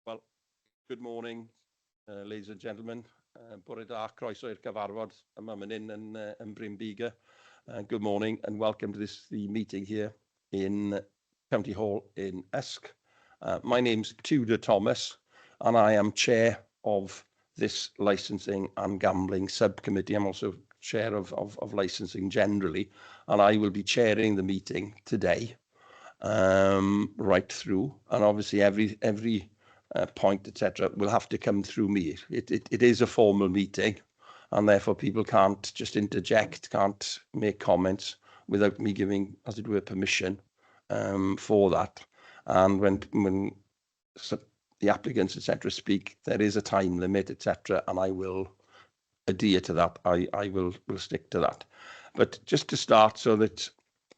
Well, good morning, ladies and gentlemen. Bore da, croeso i'r gyfarfod yma fan hyn yn Bryn Bega. Good morning and welcome to the meeting here in County Hall in Usk. My name's Tudor Thomas and I am chair of this licensing and gambling subcommittee. I'm also chair of licensing generally, and I will be chairing the meeting today right through, and obviously every point, etc., will have to come through me. It is a formal meeting, and therefore people can't just interject, can't make comments without me giving, as it were, permission for that. And when the applicants, etc., speak, there is a time limit, etc., and I will adhere to that. I will stick to that. But just to start, so that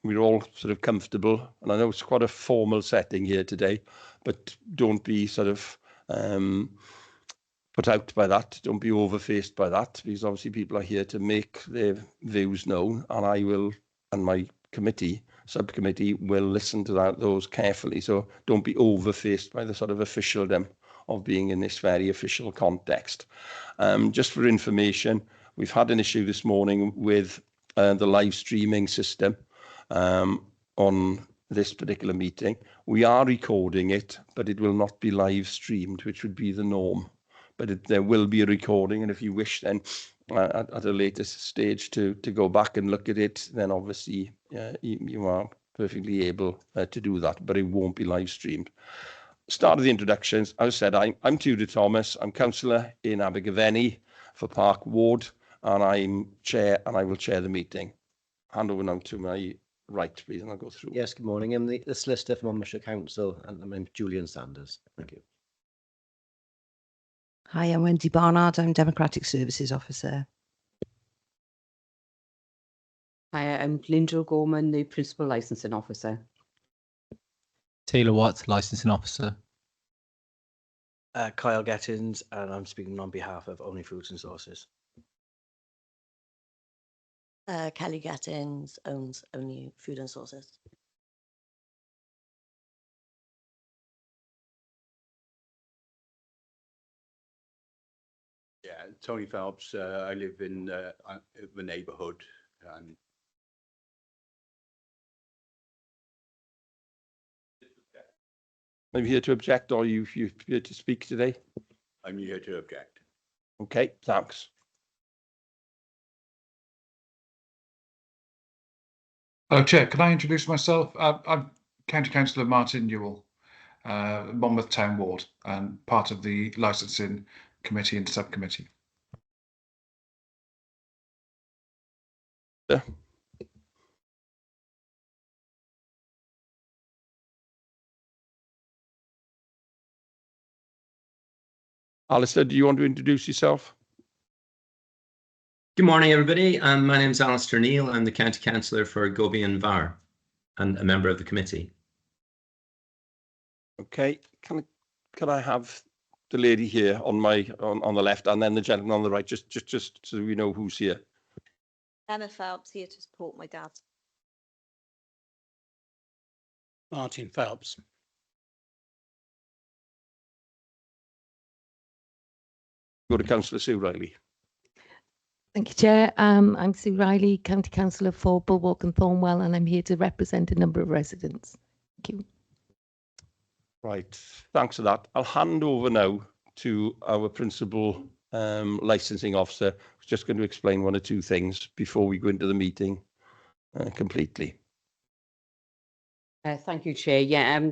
we're all sort of comfortable, and I know it's quite a formal setting here today, but don't be sort of put out by that. Don't be overfaced by that, because obviously people are here to make their views known, and I will, and my subcommittee will listen to those carefully. So don't be overfaced by the sort of officialdom of being in this very official context. Just for information, we've had an issue this morning with the live streaming system on this particular meeting. We are recording it, but it will not be live streamed, which would be the norm. But there will be a recording, and if you wish then at a later stage to go back and look at it, then obviously you are perfectly able to do that, but it won't be live streamed. Start of the introductions. As I said, I'm Tudor Thomas. I'm councillor in Abergavenny for Park Ward, and I'm chair, and I will chair the meeting. Hand over now to my right, please, and I'll go through. Yes, good morning. I'm the solicitor from Monmouthshire Council, and I'm Julian Sanders. Thank you. Hi, I'm Wendy Barnard. I'm Democratic Services Officer. Hi, I'm Linda Gorman, the Principal Licensing Officer. Taylor Watt, Licensing Officer. Kyle Gettins, and I'm speaking on behalf of Only Foods and Sauces. Kelly Gettins owns Only Food and Sauces. Yeah, Tony Phelps. I live in the neighbourhood. Are you here to object, or are you here to speak today? I'm here to object. Okay, thanks. Hello, Chair. Can I introduce myself? I'm County Councillor Martin Newell, Monmouth Town Ward, and part of the Licensing Committee and Subcommittee. Yeah. Alistair, do you want to introduce yourself? Good morning, everybody. My name is Alistair Neal. I'm the County Councillor for Gobi and Var and a member of the committee. Okay, can I have the lady here on the left, and then the gentleman on the right, just so we know who's here. Emma Phelps, here to support my dad. Martin Phelps. Go to Councillor Sue Riley. Thank you, Chair. I'm Sue Riley, County Councillor for Bulwark and Thornwell, and I'm here to represent a number of residents. Thank you. Right, thanks for that. I'll hand over now to our Principal Licensing Officer, who's just going to explain one or two things before we go into the meeting completely. Thank you, Chair. Yeah,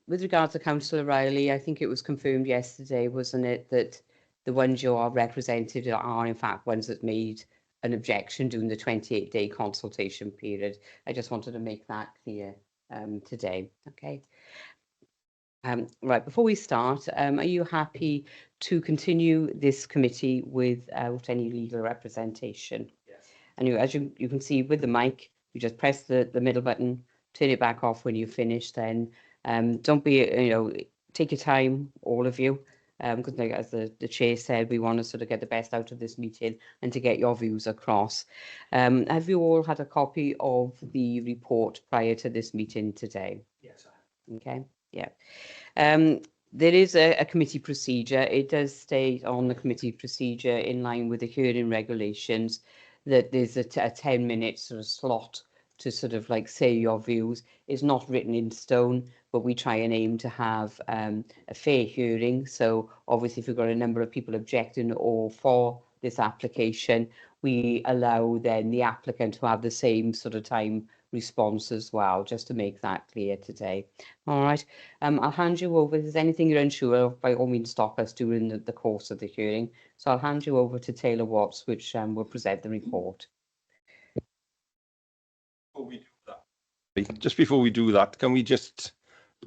with regard to Councillor Riley, I think it was confirmed yesterday, wasn't it, that the ones you are represented are in fact ones that made an objection during the 28-day consultation period. I just wanted to make that clear today. Okay. Right, before we start, are you happy to continue this committee without any legal representation? Yes. And as you can see with the mic, you just press the middle button, turn it back off when you finish. Then don't be, take your time, all of you. Because as the chair said, we want to sort of get the best out of this meeting and to get your views across. Have you all had a copy of the report prior to this meeting today? Yes, I have. Okay, yeah. There is a committee procedure. It does state on the committee procedure, in line with the hearing regulations, that there's a 10-minute sort of slot to sort of like say your views. It's not written in stone, but we try and aim to have a fair hearing. So obviously, if we've got a number of people objecting or for this application, we allow then the applicant to have the same sort of time response as well, just to make that clear today. All right. I'll hand you over. If there's anything you're unsure of, by all means, stop us during the course of the hearing. So I'll hand you over to Taylor Watts, which will present the report. Before we do that, just before we do that, can we just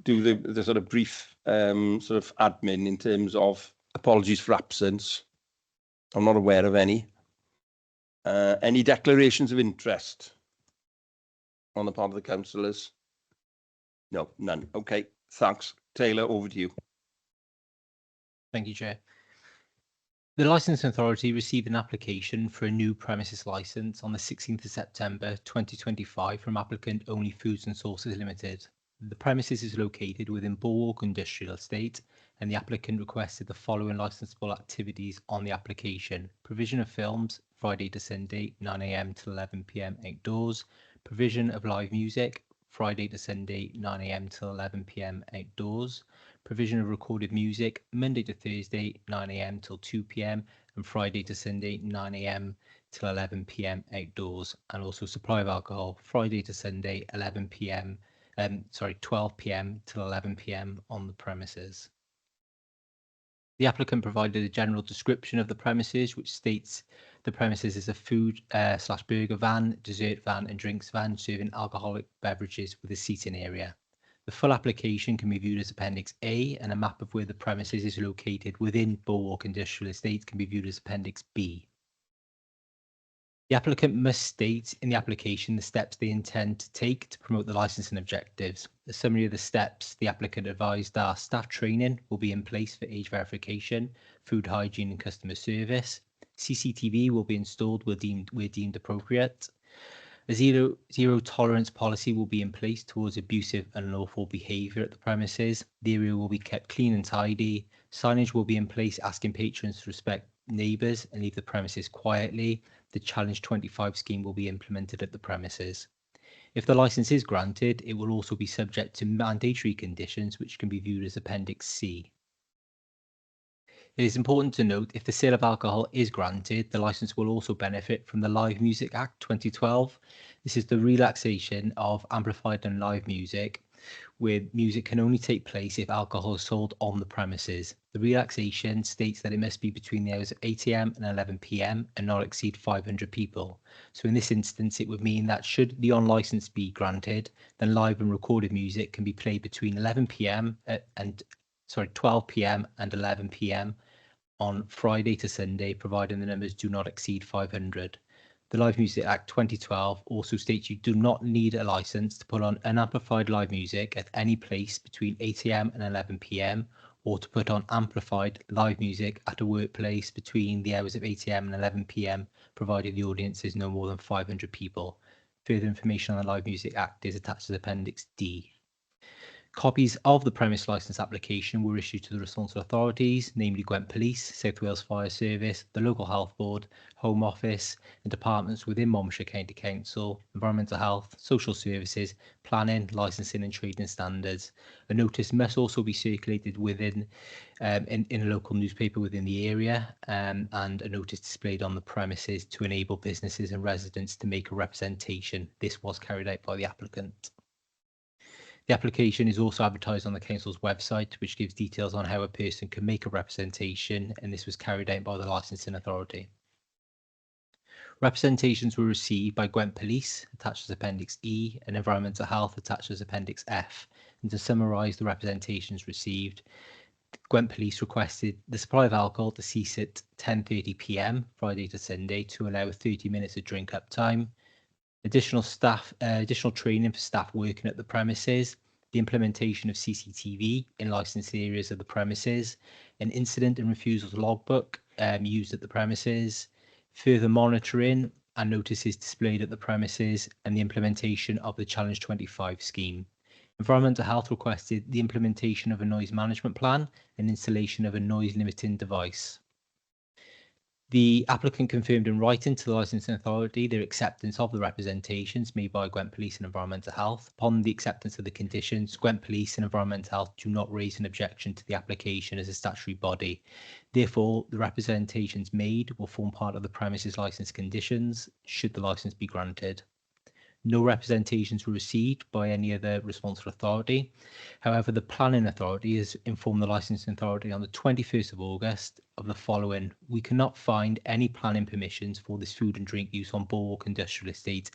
do the sort of brief sort of admin in terms of apologies for absence? I'm not aware of any. Any declarations of interest on the part of the councillors? No, none. Okay, thanks. Taylor, over to you. Thank you, Chair. The Licensing Authority received an application for a new premises licence on the 16th of September 2025 from applicant Only Foods and Sauces Limited. The premises is located within Bulwark Industrial Estate, and the applicant requested the following licensable activities on the application: provision of films, Friday to Sunday, 9 AM to 11 PM outdoors; provision of live music, Friday to Sunday, 9 AM till 11 PM outdoors; provision of recorded music, Monday to Thursday, 9 AM till 2 PM, and Friday to Sunday, 9 AM till 11 PM outdoors; and also supply of alcohol, Friday to Sunday, 12 PM till 11 PM on the premises. The applicant provided a general description of the premises, which states the premises is a food / burger van, dessert van and drinks van serving alcoholic beverages with a seating area. The full application can be viewed as Appendix A, and a map of where the premises is located within Bulwark Industrial Estate can be viewed as Appendix B. The applicant must state in the application the steps they intend to take to promote the licensing objectives. A summary of the steps the applicant advised are: staff training will be in place for age verification, food hygiene and customer service. CCTV will be installed where deemed appropriate. A zero tolerance policy will be in place towards abusive and unlawful behaviour at the premises. The area will be kept clean and tidy. Signage will be in place asking patrons to respect neighbours and leave the premises quietly. The Challenge 25 scheme will be implemented at the premises. If the licence is granted, it will also be subject to mandatory conditions, which can be viewed as Appendix C. It is important to note, if the sale of alcohol is granted, the licence will also benefit from the Live Music Act 2012. This is the relaxation of amplified and live music, where music can only take place if alcohol is sold on the premises. The relaxation states that it must be between the hours of 8 AM and 11 PM and not exceed 500 people. So in this instance, it would mean that should the on licence be granted, then live and recorded music can be played between 12 PM and 11 PM on Friday to Sunday, providing the numbers do not exceed 500. The Live Music Act 2012 also states you do not need a licence to put on unamplified live music at any place between 8 AM and 11 PM, or to put on amplified live music at a workplace between the hours of 8 AM and 11 PM, provided the audience is no more than 500 people. Further information on the Live Music Act is attached as Appendix D. Copies of the premise licence application were issued to the responsible authorities, namely Gwent Police, South Wales Fire Service, the Local Health Board, Home Office, and departments within Monmouthshire County Council, Environmental Health, Social Services, Planning, Licensing and Trading Standards. A notice must also be circulated within in a local newspaper within the area, and a notice displayed on the premises to enable businesses and residents to make a representation. This was carried out by the applicant. The application is also advertised on the council's website, which gives details on how a person can make a representation, and this was carried out by the licensing authority. Representations were received by Gwent Police, attached as Appendix E, and Environmental Health, attached as Appendix F. And to summarise the representations received, Gwent Police requested the supply of alcohol to cease at 10:30 PM, Friday to Sunday, to allow 30 minutes of drink up time. Additional training for staff working at the premises, the implementation of CCTV in licensed areas of the premises, an incident and refusals logbook used at the premises, further monitoring and notices displayed at the premises, and the implementation of the Challenge 25 scheme. Environmental Health requested the implementation of a noise management plan and installation of a noise limiting device. The applicant confirmed in writing to the licensing authority their acceptance of the representations made by Gwent Police and Environmental Health. Upon the acceptance of the conditions, Gwent Police and Environmental Health do not raise an objection to the application as a statutory body. Therefore, the representations made will form part of the premises licence conditions should the licence be granted. No representations were received by any other responsible authority. However, the planning authority has informed the licensing authority on the 21st of August of the following. We cannot find any planning permissions for this food and drink use on Boardwalk Industrial Estate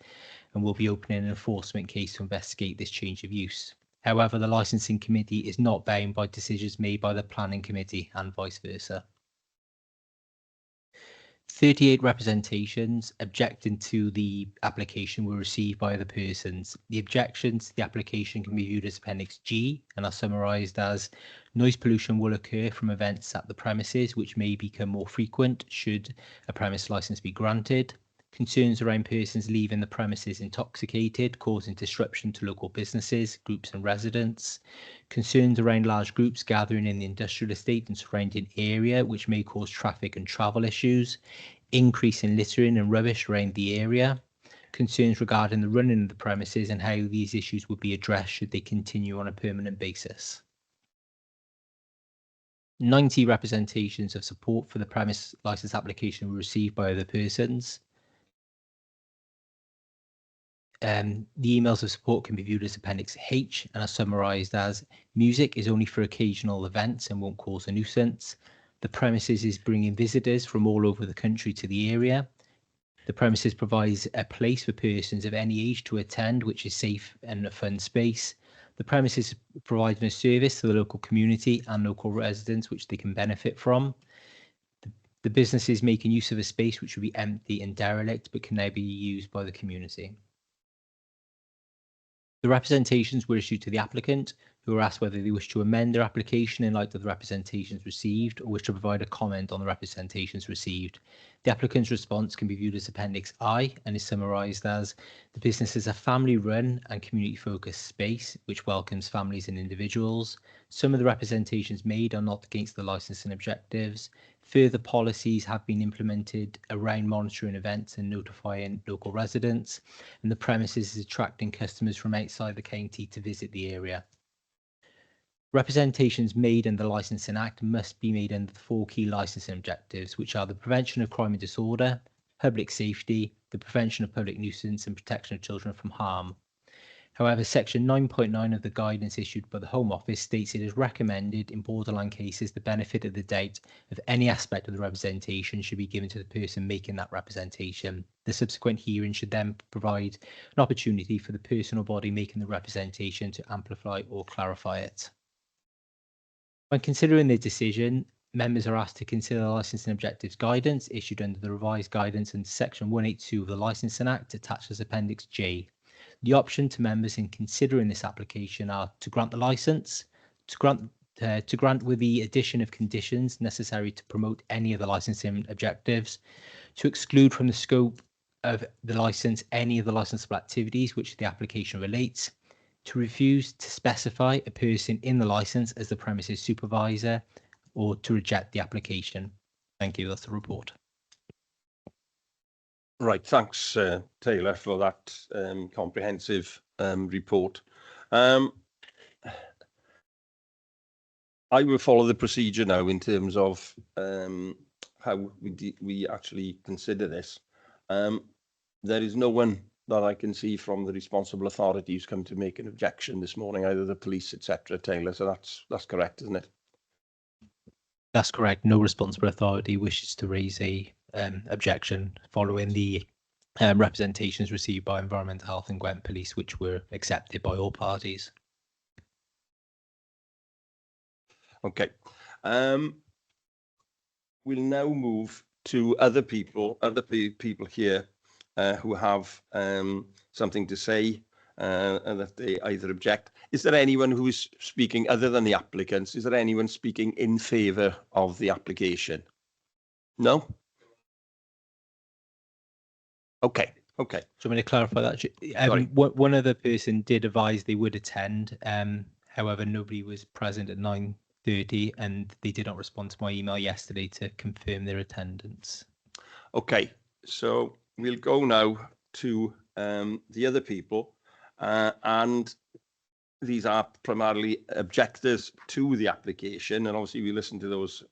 and will be opening an enforcement case to investigate this change of use. However, the licensing committee is not bound by decisions made by the planning committee and vice versa. 38 representations objecting to the application were received by other persons. The objections to the application can be viewed as Appendix G and are summarised as noise pollution will occur from events at the premises which may become more frequent should a premise licence be granted. Concerns around persons leaving the premises intoxicated, causing disruption to local businesses, groups and residents. Concerns around large groups gathering in the industrial estate and surrounding area, which may cause traffic and travel issues. Increase in littering and rubbish around the area. Concerns regarding the running of the premises and how these issues would be addressed should they continue on a permanent basis. 90 representations of support for the premise licence application were received by other persons. The emails of support can be viewed as Appendix H and are summarised as music is only for occasional events and won't cause a nuisance. The premises is bringing visitors from all over the country to the area. The premises provides a place for persons of any age to attend, which is safe and a fun space. The premises is providing a service to the local community and local residents, which they can benefit from. The business is making use of a space which would be empty and derelict, but can now be used by the community. The representations were issued to the applicant, who were asked whether they wish to amend their application in light of the representations received or wish to provide a comment on the representations received. The applicant's response can be viewed as Appendix I and is summarised as the business is a family-run and community-focused space which welcomes families and individuals. Some of the representations made are not against the licensing objectives. Further policies have been implemented around monitoring events and notifying local residents, and the premises is attracting customers from outside the county to visit the area. Representations made under the Licensing Act must be made under the 4 key licensing objectives, which are the prevention of crime and disorder, public safety, the prevention of public nuisance and protection of children from harm. However, Section 9.9 of the guidance issued by the Home Office states it is recommended in borderline cases the benefit of the doubt of any aspect of the representation should be given to the person making that representation. The subsequent hearing should then provide an opportunity for the person or body making the representation to amplify or clarify it. When considering their decision, members are asked to consider the licensing objectives guidance issued under the revised guidance under Section 182 of the Licensing Act attached as Appendix J. The option to members in considering this application are to grant the licence, to grant with the addition of conditions necessary to promote any of the licensing objectives, to exclude from the scope of the licence any of the licensable activities which the application relates, to refuse to specify a person in the licence as the premises supervisor, or to reject the application. Thank you. That's the report. Right, thanks, Taylor, for that comprehensive report. I will follow the procedure now in terms of how we actually consider this. There is no one that I can see from the responsible authorities come to make an objection this morning, either the police, etc. Taylor, so that's correct, isn't it? That's correct. No responsible authority wishes to raise a objection following the representations received by Environmental Health and Gwent Police, which were accepted by all parties. Okay. We'll now move to other people here who have something to say and that they either object. Is there anyone who is speaking other than the applicants? Is there anyone speaking in favour of the application? No? Okay. Okay. Do you want me to clarify that? Sorry. One other person did advise they would attend. However, nobody was present at 9:30, and they did not respond to my email yesterday to confirm their attendance. Okay, so we'll go now to the other people, and these are primarily objectors to the application, and obviously we listen to those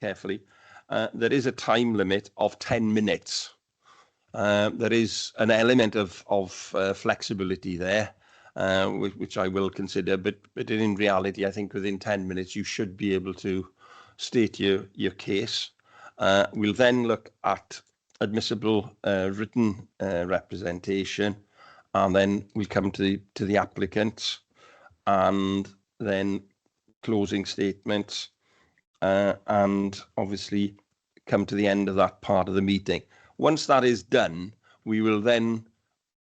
carefully. There is a time limit of 10 minutes. There is an element of flexibility there, which I will consider, but in reality, I think within 10 minutes you should be able to state your case. We'll then look at admissible written representation, and then we'll come to the applicants, and then closing statements, and obviously come to the end of that part of the meeting. Once that is done, we will then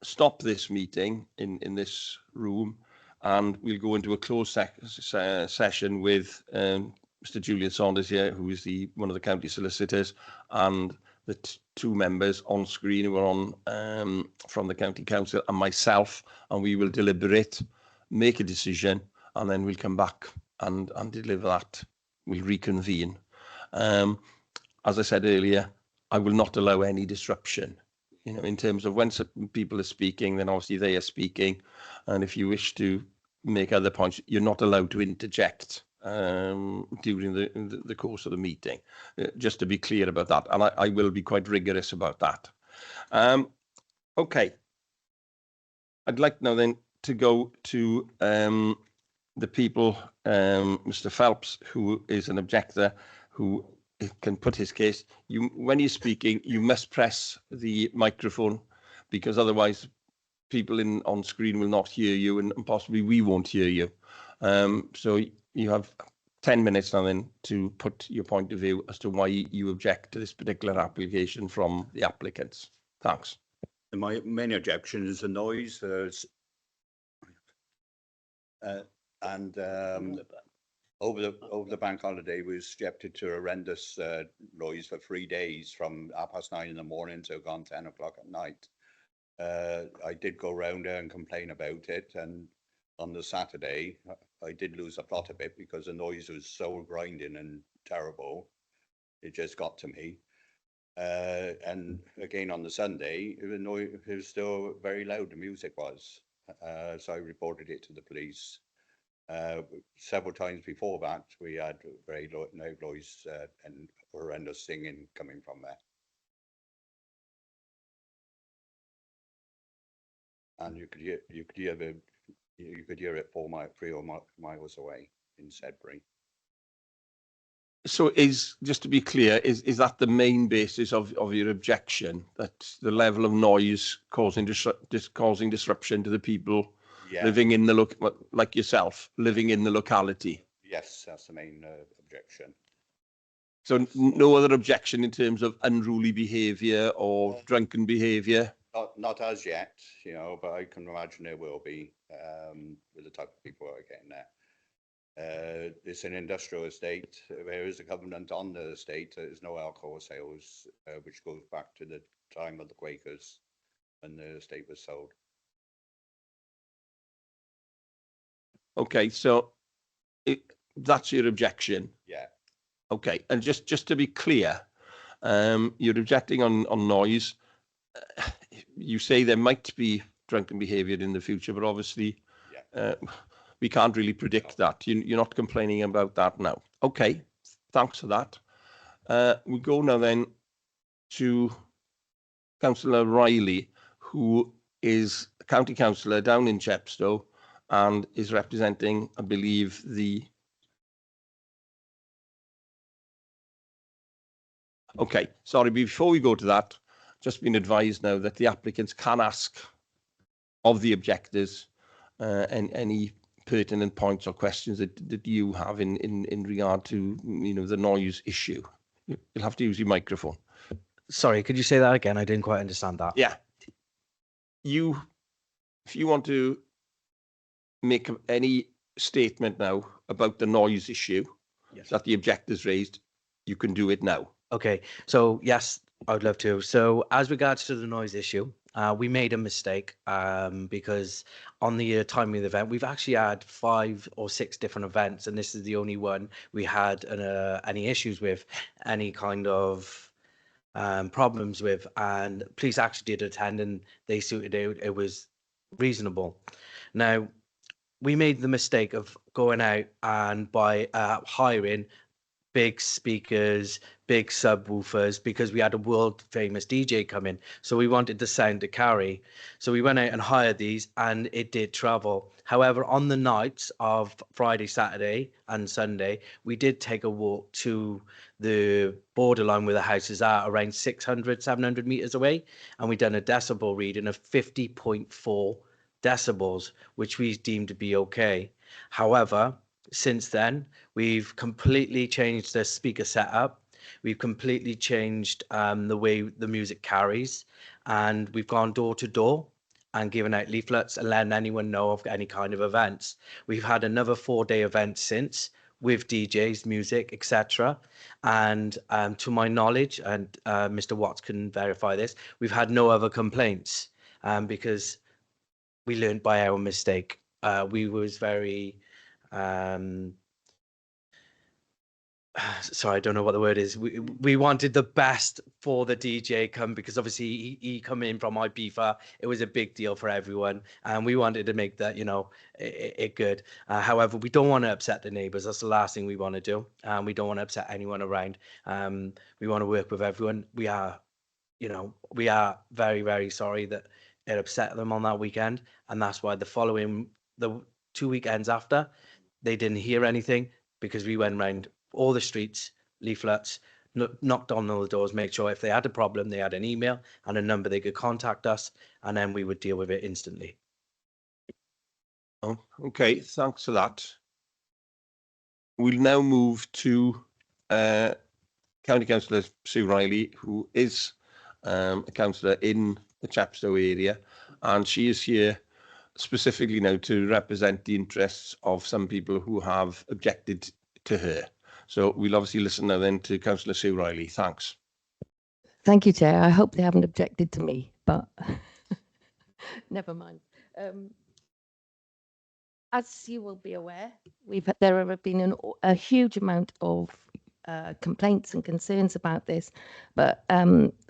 stop this meeting in this room, and we'll go into a closed session with Mr. Julian Saunders here, who is one of the county solicitors, and the two members on screen who are on from the county council, and myself, and we will deliberate, make a decision, and then we'll come back and deliver that. We'll reconvene. As I said earlier, I will not allow any disruption. You know, in terms of when people are speaking, then obviously they are speaking, and if you wish to make other points, you're not allowed to interject during the course of the meeting. Just to be clear about that, and I will be quite rigorous about that. Okay, I'd like now then to go to the people, Mr. Phelps, who is an objector, who can put his case. When you're speaking, you must press the microphone, because otherwise people on screen will not hear you, and possibly we won't hear you. So you have 10 minutes now then to put your point of view as to why you object to this particular application from the applicants. Thanks. My main objection is the noise. Over the bank holiday, we were subjected to horrendous noise for 3 days, from 9:30 in the morning to gone 10 o'clock at night. I did go round there and complain about it, and on the Saturday I did lose the plot a bit because the noise was so grinding and terrible. It just got to me. And again on the Sunday, the noise, it was still very loud, the music was. So I reported it to the police. Several times before that, we had very loud noise and horrendous singing coming from there. And you could hear it 3 or more miles away in Sedbury. So just to be clear, is that the main basis of your objection, that the level of noise causing disruption to the people living in the like yourself, living in the locality? Yes, that's the main objection. So no other objection in terms of unruly behaviour or drunken behaviour? Not as yet, you know, but I can imagine there will be with the type of people who are getting there. It's an industrial estate. There is a covenant on the estate. There's no alcohol sales, which goes back to the time of the Quakers when the estate was sold. Okay, so that's your objection? Yeah. Okay, and just to be clear, you're objecting on noise. You say there might be drunken behaviour in the future, but obviously we can't really predict that. You're not complaining about that now. Okay, thanks for that. We go now then to Councillor Riley, who is a county councillor down in Chepstow and is representing, I believe, Okay, sorry, before we go to that, just been advised now that the applicants can ask of the objectors any pertinent points or questions that you have in regard to, you know, the noise issue. You'll have to use your microphone. Sorry, could you say that again? I didn't quite understand that. Yeah. If you want to make any statement now about the noise issue that the objectors raised, you can do it now. Okay, so yes, I would love to. So as regards to the noise issue, We made a mistake because on the timing of the event, we've actually had 5 or 6 different events, and this is the only one we had any issues with, any kind of problems with, and police actually did attend and they suited it. It was reasonable. Now, we made the mistake of going out and hiring big speakers, big subwoofers, because we had a world famous DJ come in. So we wanted the sound to carry. So we went out and hired these, and it did travel. However, on the nights of Friday, Saturday and Sunday, we did take a walk to the borderline where the houses are, around 600, 700 meters away. And we done a decibel reading of 50.4 decibels, which we deemed to be okay. However, since then, we've completely changed the speaker setup. We've completely changed the way the music carries, and we've gone door to door and given out leaflets and letting anyone know of any kind of events. We've had another 4-day event since with DJs, music, etc. And to my knowledge, and Mr. Watts can verify this, we've had no other complaints because we learned by our mistake. We was very sorry, I don't know what the word is. We wanted the best for the DJ come, because obviously he come in from Ibiza. It was a big deal for everyone, and we wanted to make that, you know, it good. However, we don't want to upset the neighbours. That's the last thing we want to do. We don't want to upset anyone around. We want to work with everyone. We are, you know, we are very, very sorry that it upset them on that weekend, and that's why the 2 weekends after, they didn't hear anything, because we went around all the streets, leaflets, knocked on all the doors, make sure if they had a problem, they had an email and a number they could contact us, and then we would deal with it instantly. Oh, okay, thanks for that. We'll now move to County Councillor Sue Riley, who is a councillor in the Chepstow area, and she is here specifically now to represent the interests of some people who have objected to her. So we'll obviously listen now then to Councillor Sue Riley. Thanks. Thank you, Chair. I hope they haven't objected to me, but never mind. As you will be aware, there have been a huge amount of complaints and concerns about this, but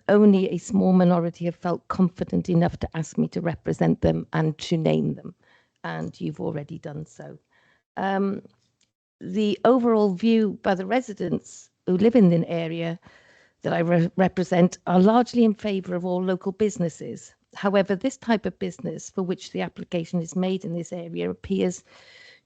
only a small minority have felt confident enough to ask me to represent them and to name them, and you've already done so. The overall view by the residents who live in the area that I represent are largely in favour of all local businesses. However, this type of business for which the application is made in this area appears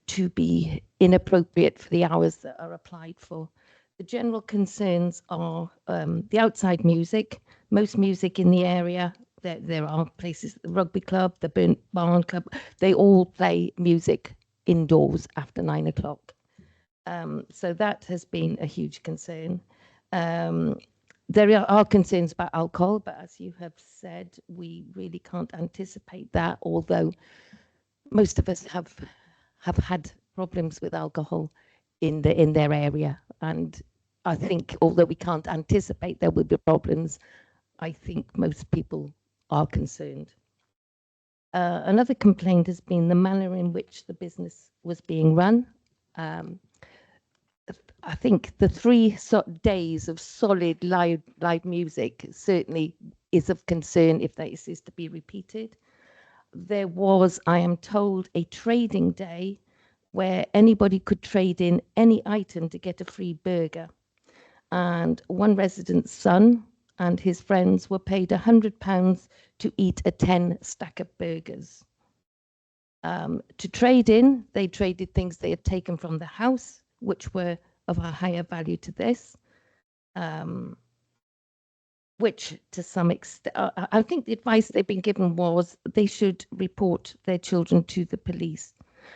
to be inappropriate for the hours that are applied for. The general concerns are the outside music. Most music in the area, there are places, the rugby club, the Burnt Barn Club, they all play music indoors after 9 o'clock. So that has been a huge concern. There are concerns about alcohol, but as you have said, we really can't anticipate that, although most of us have had problems with alcohol in their area. And I think, although we can't anticipate there will be problems, I think most people are concerned. Another complaint has been the manner in which the business was being run. I think the 3 days of solid live music certainly is of concern if this is to be repeated. There was, I am told, a trading day where anybody could trade in any item to get a free burger. And one resident's son and his friends were paid £100 to eat a 10 stack of burgers. To trade in, they traded things they had taken from the house, which were of a higher value to this, which to some extent, I think the advice they've been given was they should report their children to the police.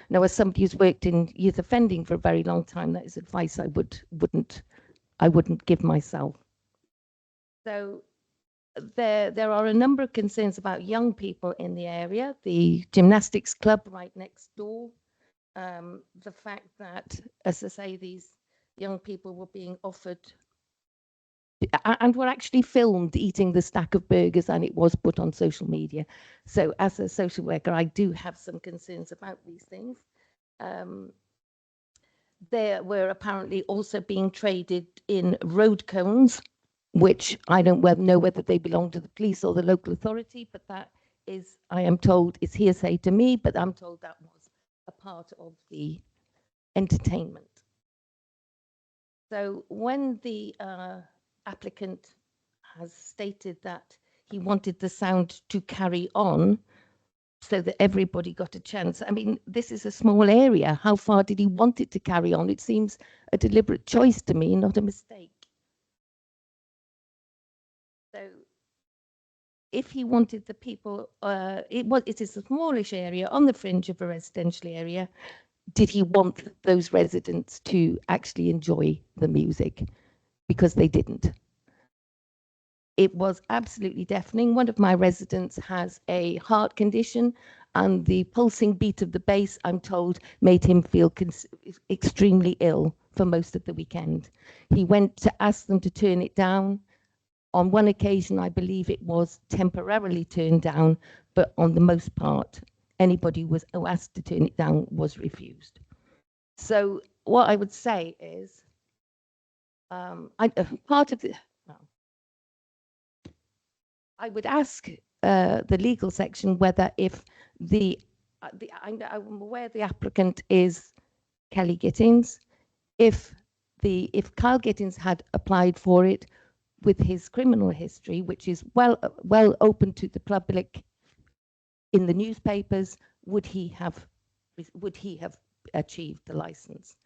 Now, as somebody who's worked in youth offending for a very long time, that is advice I wouldn't give myself. So there are a number of concerns about young people in the area, the gymnastics club right next door, the fact that, as I say, these young people were being offered and were actually filmed eating the stack of burgers, and it was put on social media. So as a social worker, I do have some concerns about these things. They were apparently also being traded in road cones, which I don't know whether they belong to the police or the local authority, but that is, I am told, is hearsay to me, but I'm told that was a part of the entertainment. So when the applicant has stated that he wanted the sound to carry on so that everybody got a chance, I mean, this is a small area. How far did he want it to carry on? It seems a deliberate choice to me, not a mistake. So if he wanted the people, it is a smallish area on the fringe of a residential area. Did he want those residents to actually enjoy the music? Because they didn't. It was absolutely deafening. One of my residents has a heart condition, and the pulsing beat of the bass, I'm told, made him feel extremely ill for most of the weekend. He went to ask them to turn it down. On one occasion, I believe it was temporarily turned down, but on the most part, anybody who asked to turn it down was refused. So what I would say is, part of the, well, I would ask the legal section whether if I'm aware the applicant is Kelly Gittins, if Kyle Gittins had applied for it with his criminal history, which is well open to the public in the newspapers, would he have achieved the license?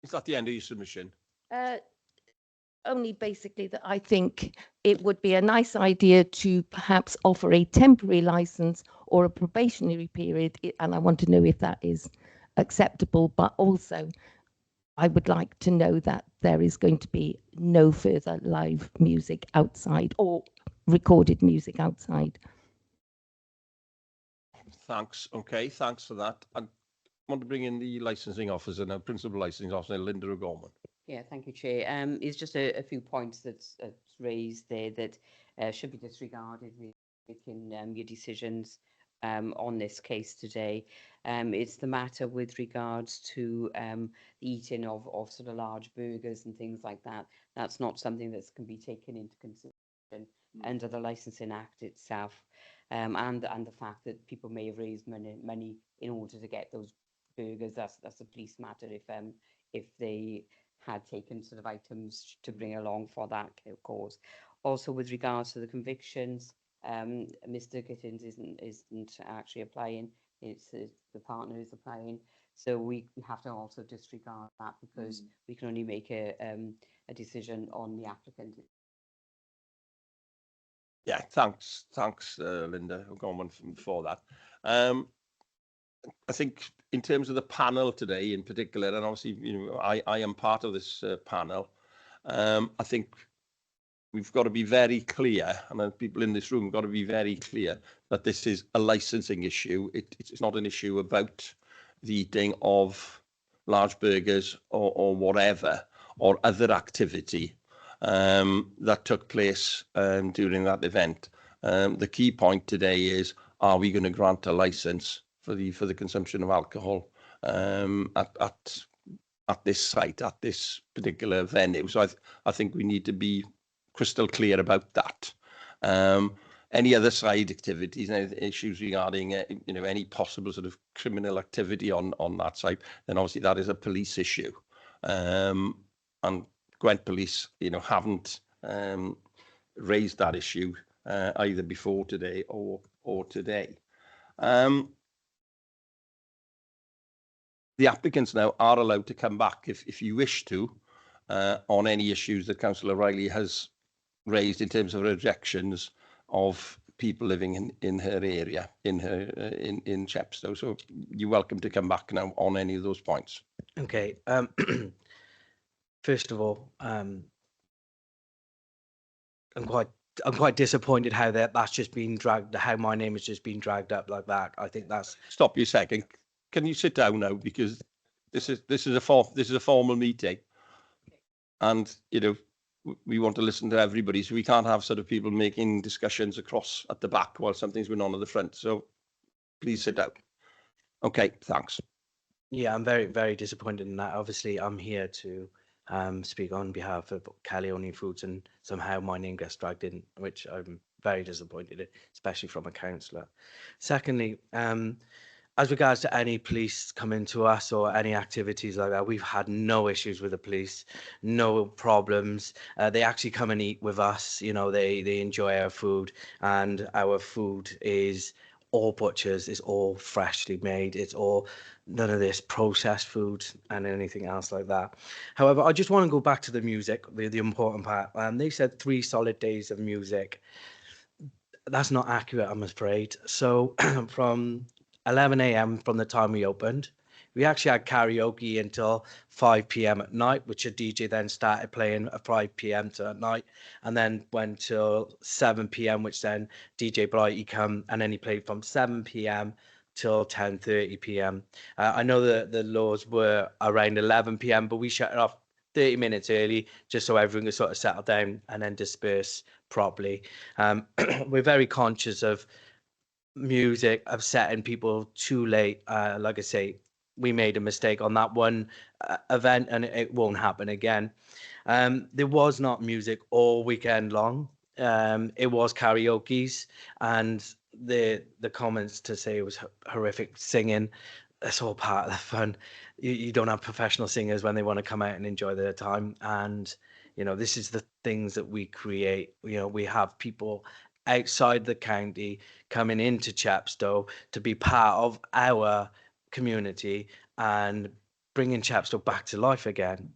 Is that the end of your submission? Only basically that I think it would be a nice idea to perhaps offer a temporary license or a probationary period, and I want to know if that is acceptable, but also I would like to know that there is going to be no further live music outside or recorded music outside. Thanks. Okay, thanks for that. I want to bring in the licensing officer now, principal licensing officer, Linda O'Gorman. Yeah, thank you, Chair. It's just a few points that's raised there that should be disregarded in making your decisions on this case today. It's the matter with regards to the eating of sort of large burgers and things like that. That's not something that can be taken into consideration under the Licensing Act itself, and the fact that people may have raised money in order to get those burgers. That's a police matter if they had taken sort of items to bring along for that cause. Also, with regards to the convictions, Mr. Gittins isn't actually applying. It's the partner who's applying. So we have to also disregard that because we can only make a decision on the applicant. Yeah, thanks, Linda O'Gorman for that. I think in terms of the panel today in particular, and obviously, I am part of this panel, I think we've got to be very clear, and people in this room have got to be very clear that this is a licensing issue. It's not an issue about the eating of large burgers or whatever, or other activity that took place during that event. The key point today is, are we going to grant a license for the consumption of alcohol at this site, at this particular venue? So I think we need to be crystal clear about that. Any other side activities, any issues regarding any possible sort of criminal activity on that site, then obviously that is a police issue. And Gwent Police, haven't raised that issue either before today or today. The applicants now are allowed to come back if you wish to on any issues that Councillor Riley has raised in terms of objections of people living in her area, in Chepstow. So you're welcome to come back now on any of those points. Okay. First of all, I'm quite disappointed how that's just been dragged. How my name has just been dragged up like that. I think that's. Stop you a second. Can you sit down now, because this is a formal meeting, and we want to listen to everybody, so we can't have sort of people making discussions across at the back while something's going on at the front. So please sit down. Okay, thanks. Yeah, I'm very, very disappointed in that. Obviously, I'm here to speak on behalf of Calioni Foods, and somehow my name gets dragged in, which I'm very disappointed in, especially from a councillor. Secondly, as regards to any police coming to us or any activities like that, we've had no issues with the police, no problems. They actually come and eat with us. They enjoy our food, and our food is all butchers, it's all freshly made, it's all none of this processed food and anything else like that. However, I just want to go back to the music, the important part. They said 3 solid days of music. That's not accurate, I'm afraid. So from 11 a.m. from the time we opened, we actually had karaoke until 5 p.m. at night, which a DJ then started playing at 5 p.m. to at night, and then went till 7 p.m., which then DJ Blighty come, and then he played from 7 p.m. till 10:30 p.m. I know that the laws were around 11 p.m., but we shut it off 30 minutes early, just so everyone could sort of settle down and then disperse properly. We're very conscious of music upsetting people too late. Like I say, we made a mistake on that one event, and it won't happen again. There was not music all weekend long. It was karaoke's, and the comments to say it was horrific singing, that's all part of the fun. You don't have professional singers when they want to come out and enjoy their time, and this is the things that we create. We have people outside the county coming into Chepstow to be part of our community and bringing Chepstow back to life again.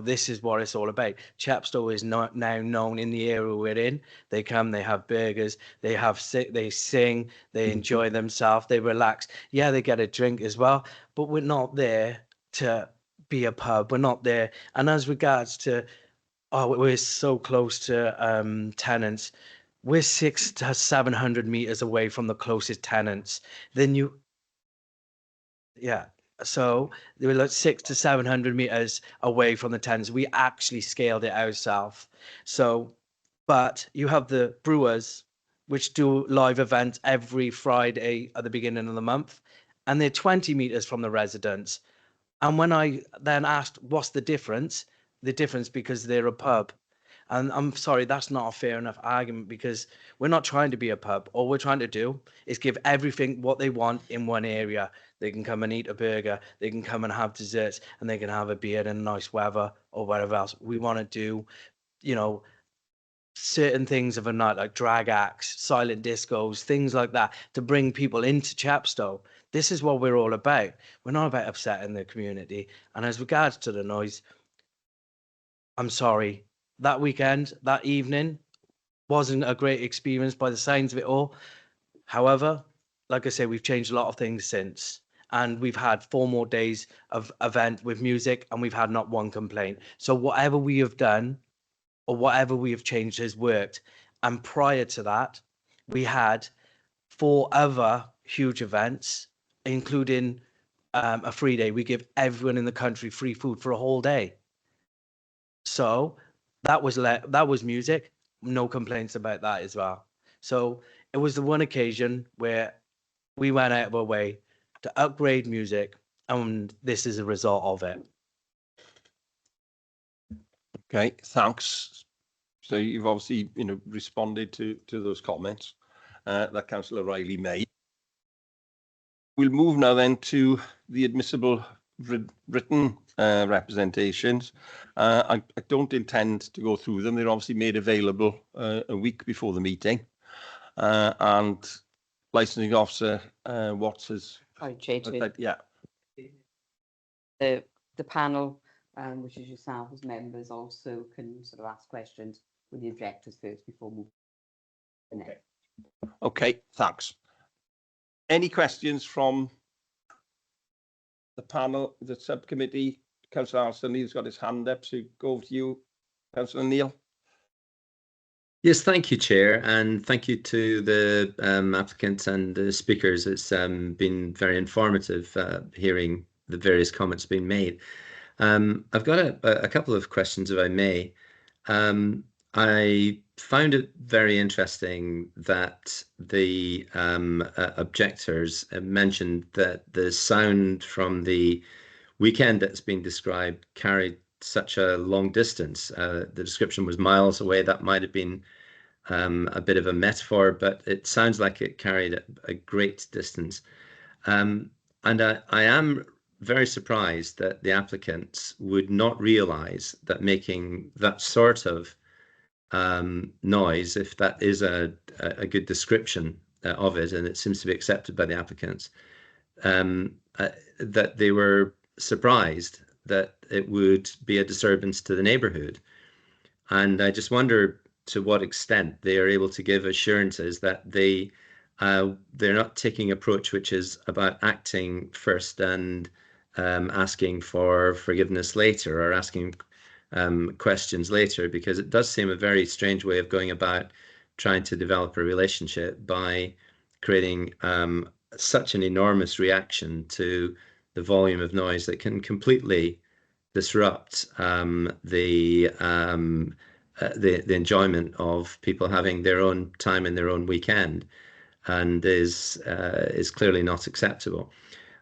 This is what it's all about. Chepstow is not now known in the area we're in. They come, they have burgers, they sing, they enjoy themselves, they relax. Yeah, they get a drink as well, but we're not there to be a pub. We're not there. And as regards to, we're so close to tenants. We're 600 to 700 meters away from the closest tenants. So they were like 600 to 700 meters away from the tenants. We actually scaled it ourselves. But you have the brewers, which do live events every Friday at the beginning of the month, and they're 20 meters from the residents. And when I then asked, what's the difference? The difference because they're a pub. And I'm sorry, that's not a fair enough argument, because we're not trying to be a pub. All we're trying to do is give everything what they want in one area. They can come and eat a burger, they can come and have desserts, and they can have a beer in nice weather or whatever else. We want to do, certain things of a night, like drag acts, silent discos, things like that, to bring people into Chepstow. This is what we're all about. We're not about upsetting the community. And as regards to the noise, I'm sorry. That weekend, that evening, wasn't a great experience by the signs of it all. However, like I say, we've changed a lot of things since, and we've had 4 more days of event with music, and we've had not one complaint. So whatever we have done or whatever we have changed has worked. And prior to that, we had 4 other huge events, including a free day. We give everyone in the country free food for a whole day. So that was music. No complaints about that as well. So it was the one occasion where we went out of our way to upgrade music, and this is a result of it. Okay, thanks. So you've obviously, responded to those comments that Councillor Riley made. We'll move now then to the admissible written representations. I don't intend to go through them. They're obviously made available a week before the meeting. And licensing officer Watts has... Sorry, Chair, yeah. The panel, which is yourself as members, also can sort of ask questions with the objectors first before moving. Okay, thanks. Any questions from the panel, the subcommittee? Councillor Alistair Neil's got his hand up, so go over to you, Councillor Neil. Yes, thank you, Chair, and thank you to the applicants and the speakers. It's been very informative hearing the various comments being made. I've got a couple of questions, if I may. I found it very interesting that the objectors mentioned that the sound from the weekend that's been described carried such a long distance. The description was miles away. That might have been a bit of a metaphor, but it sounds like it carried a great distance. And I am very surprised that the applicants would not realize that making that sort of noise, if that is a good description of it, and it seems to be accepted by the applicants, that they were surprised that it would be a disturbance to the neighborhood. And I just wonder to what extent they are able to give assurances that they're not taking an approach which is about acting first and asking for forgiveness later, or asking questions later, because it does seem a very strange way of going about trying to develop a relationship by creating such an enormous reaction to the volume of noise that can completely disrupt the enjoyment of people having their own time in their own weekend, and is clearly not acceptable.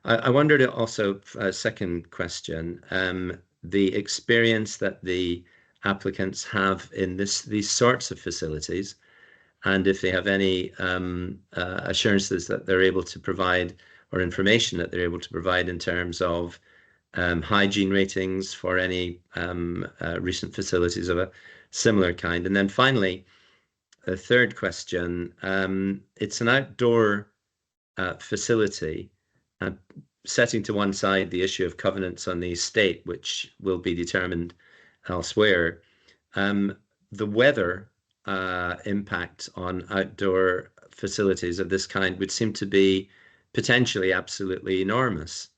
I wondered also, a second question, the experience that the applicants have in these sorts of facilities, and if they have any assurances that they're able to provide, or information that they're able to provide in terms of hygiene ratings for any recent facilities of a similar kind. And then finally, a third question, it's an outdoor facility, setting to one side the issue of covenants on the estate, which will be determined elsewhere. The weather impact on outdoor facilities of this kind would seem to be potentially absolutely enormous.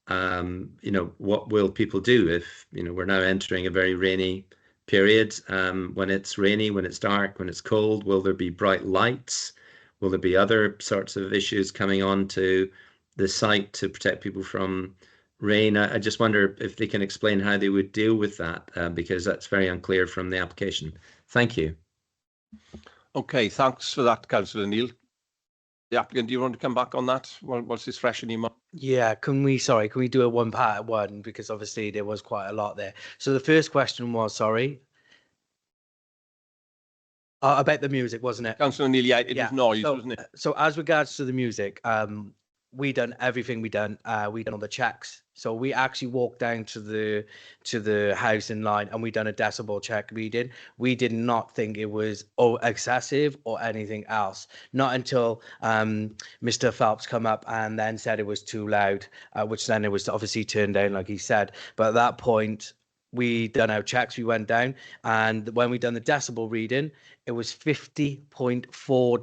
What will people do if, we're now entering a very rainy period? When it's rainy, when it's dark, when it's cold, will there be bright lights? Will there be other sorts of issues coming on to the site to protect people from rain? I just wonder if they can explain how they would deal with that, because that's very unclear from the application. Thank you. Okay, thanks for that, Councillor Neil. The applicant, do you want to come back on that? What's this fresh in your mind? Yeah, can we do a one part at one, because obviously there was quite a lot there. So the first question was, about the music, wasn't it? Councillor Neil, yeah, it was noise, wasn't it? So as regards to the music, we done everything we done all the checks. So we actually walked down to the house in line, and we done a decibel check reading. We did not think it was excessive or anything else. Not until Mr. Phelps come up and then said it was too loud, which then it was obviously turned down, like he said. But at that point, we done our checks, we went down, and when we done the decibel reading, it was 50.4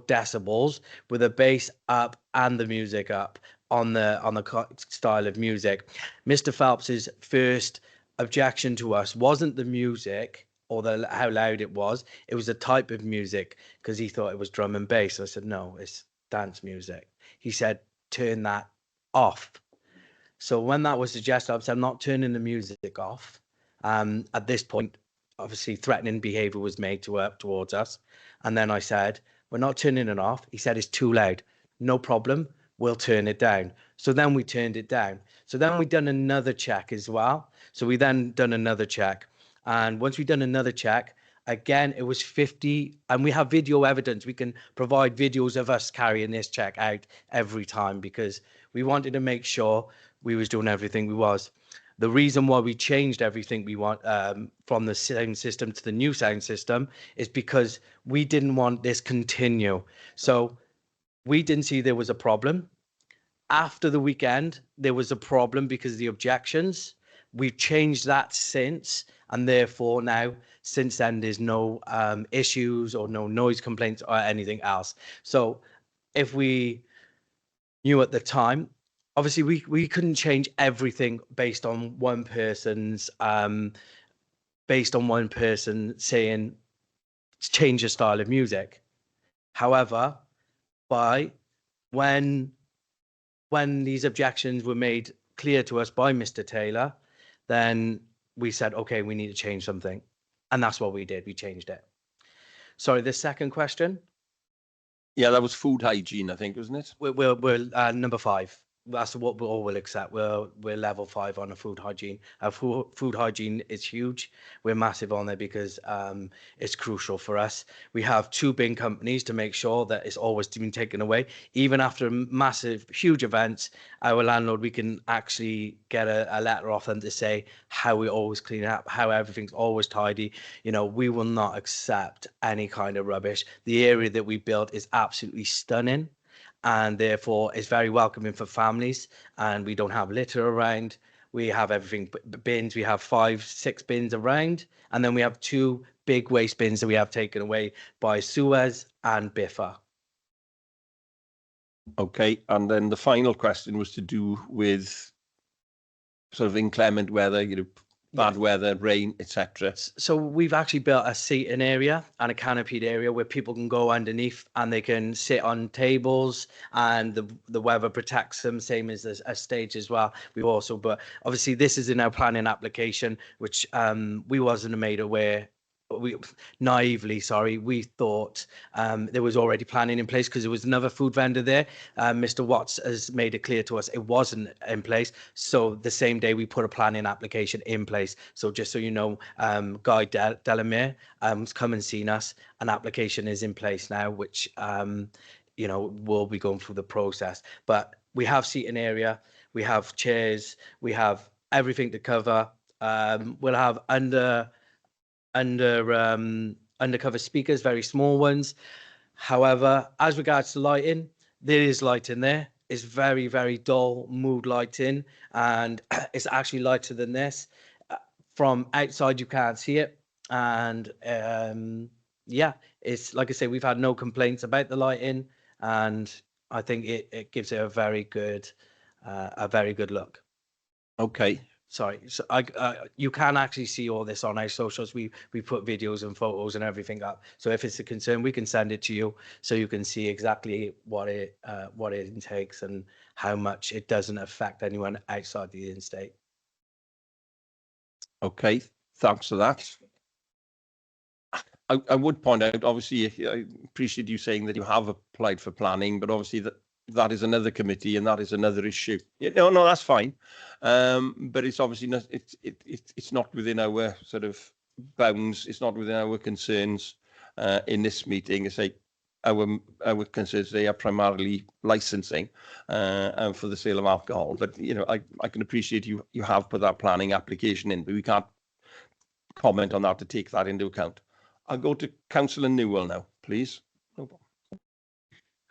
decibels with the bass up and the music up on the style of music. Mr. Phelps's first objection to us wasn't the music or how loud it was the type of music, because he thought it was drum and bass. I said, no, it's dance music. He said, turn that off. So when that was suggested, I said, I'm not turning the music off. At this point, obviously threatening behavior was made towards us. And then I said, we're not turning it off. He said, it's too loud. No problem. We'll turn it down. So then we turned it down. So then we done another check as well. So we then done another check. And once we done another check, again, it was 50. And we have video evidence. We can provide videos of us carrying this check out every time, because we wanted to make sure we was doing everything we was. The reason why we changed everything we want from the sound system to the new sound system is because we didn't want this continue. So we didn't see there was a problem. After the weekend, there was a problem because of the objections. We've changed that since, and therefore now, since then, there's no issues or no noise complaints or anything else. So if we knew at the time, obviously we couldn't change everything based on one person saying change the style of music. However, when these objections were made clear to us by Mr. Taylor, then we said, okay, we need to change something. And that's what we did. We changed it. Sorry, the second question. Yeah, that was food hygiene, I think, wasn't it? We're number 5. That's what we all will accept. We're level 5 on the food hygiene. Our food hygiene is huge. We're massive on there because it's crucial for us. We have 2 bin companies to make sure that it's always been taken away. Even after massive, huge events, our landlord, we can actually get a letter off them to say how we always clean up, how everything's always tidy. You know, we will not accept any kind of rubbish. The area that we built is absolutely stunning, and therefore it's very welcoming for families, and we don't have litter around. We have everything bins. We have 5-6 bins around, and then we have 2 big waste bins that we have taken away by Suez and Biffa. Okay, and then the final question was to do with sort of inclement weather, you know, bad weather, rain, etc. So we've actually built a seating area and a canopied area where people can go underneath and they can sit on tables, and the weather protects them, same as a stage as well. We've also, but obviously this is in our planning application, which we wasn't made aware. We naively, we thought there was already planning in place because there was another food vendor there. Mr. Watts has made it clear to us it wasn't in place. So the same day we put a planning application in place. So just so you know, Guy Delamere has come and seen us. An application is in place now, which you know, we'll be going through the process. But we have seating area, we have chairs, we have everything to cover. We'll have undercover speakers, very small ones. However, as regards to lighting, there is lighting there. It's very, very dull mood lighting, and it's actually lighter than this. From outside, you can't see it. And yeah, it's like I say, we've had no complaints about the lighting, and I think it gives it a very good look. Okay. Sorry, so you can actually see all this on our socials. We put videos and photos and everything up. So if it's a concern, we can send it to you so you can see exactly what it intakes and how much it doesn't affect anyone outside the in-state. Okay, thanks for that. I would point out, obviously, I appreciate you saying that you have applied for planning, but obviously that is another committee and that is another issue. Yeah, no, that's fine. But it's obviously not, it's not within our sort of bounds. It's not within our concerns in this meeting. It's like our concerns, they are primarily licensing and for the sale of alcohol. But, you know, I can appreciate you have put that planning application in, but we can't comment on that to take that into account. I'll go to Councillor Newell now, please. No problem.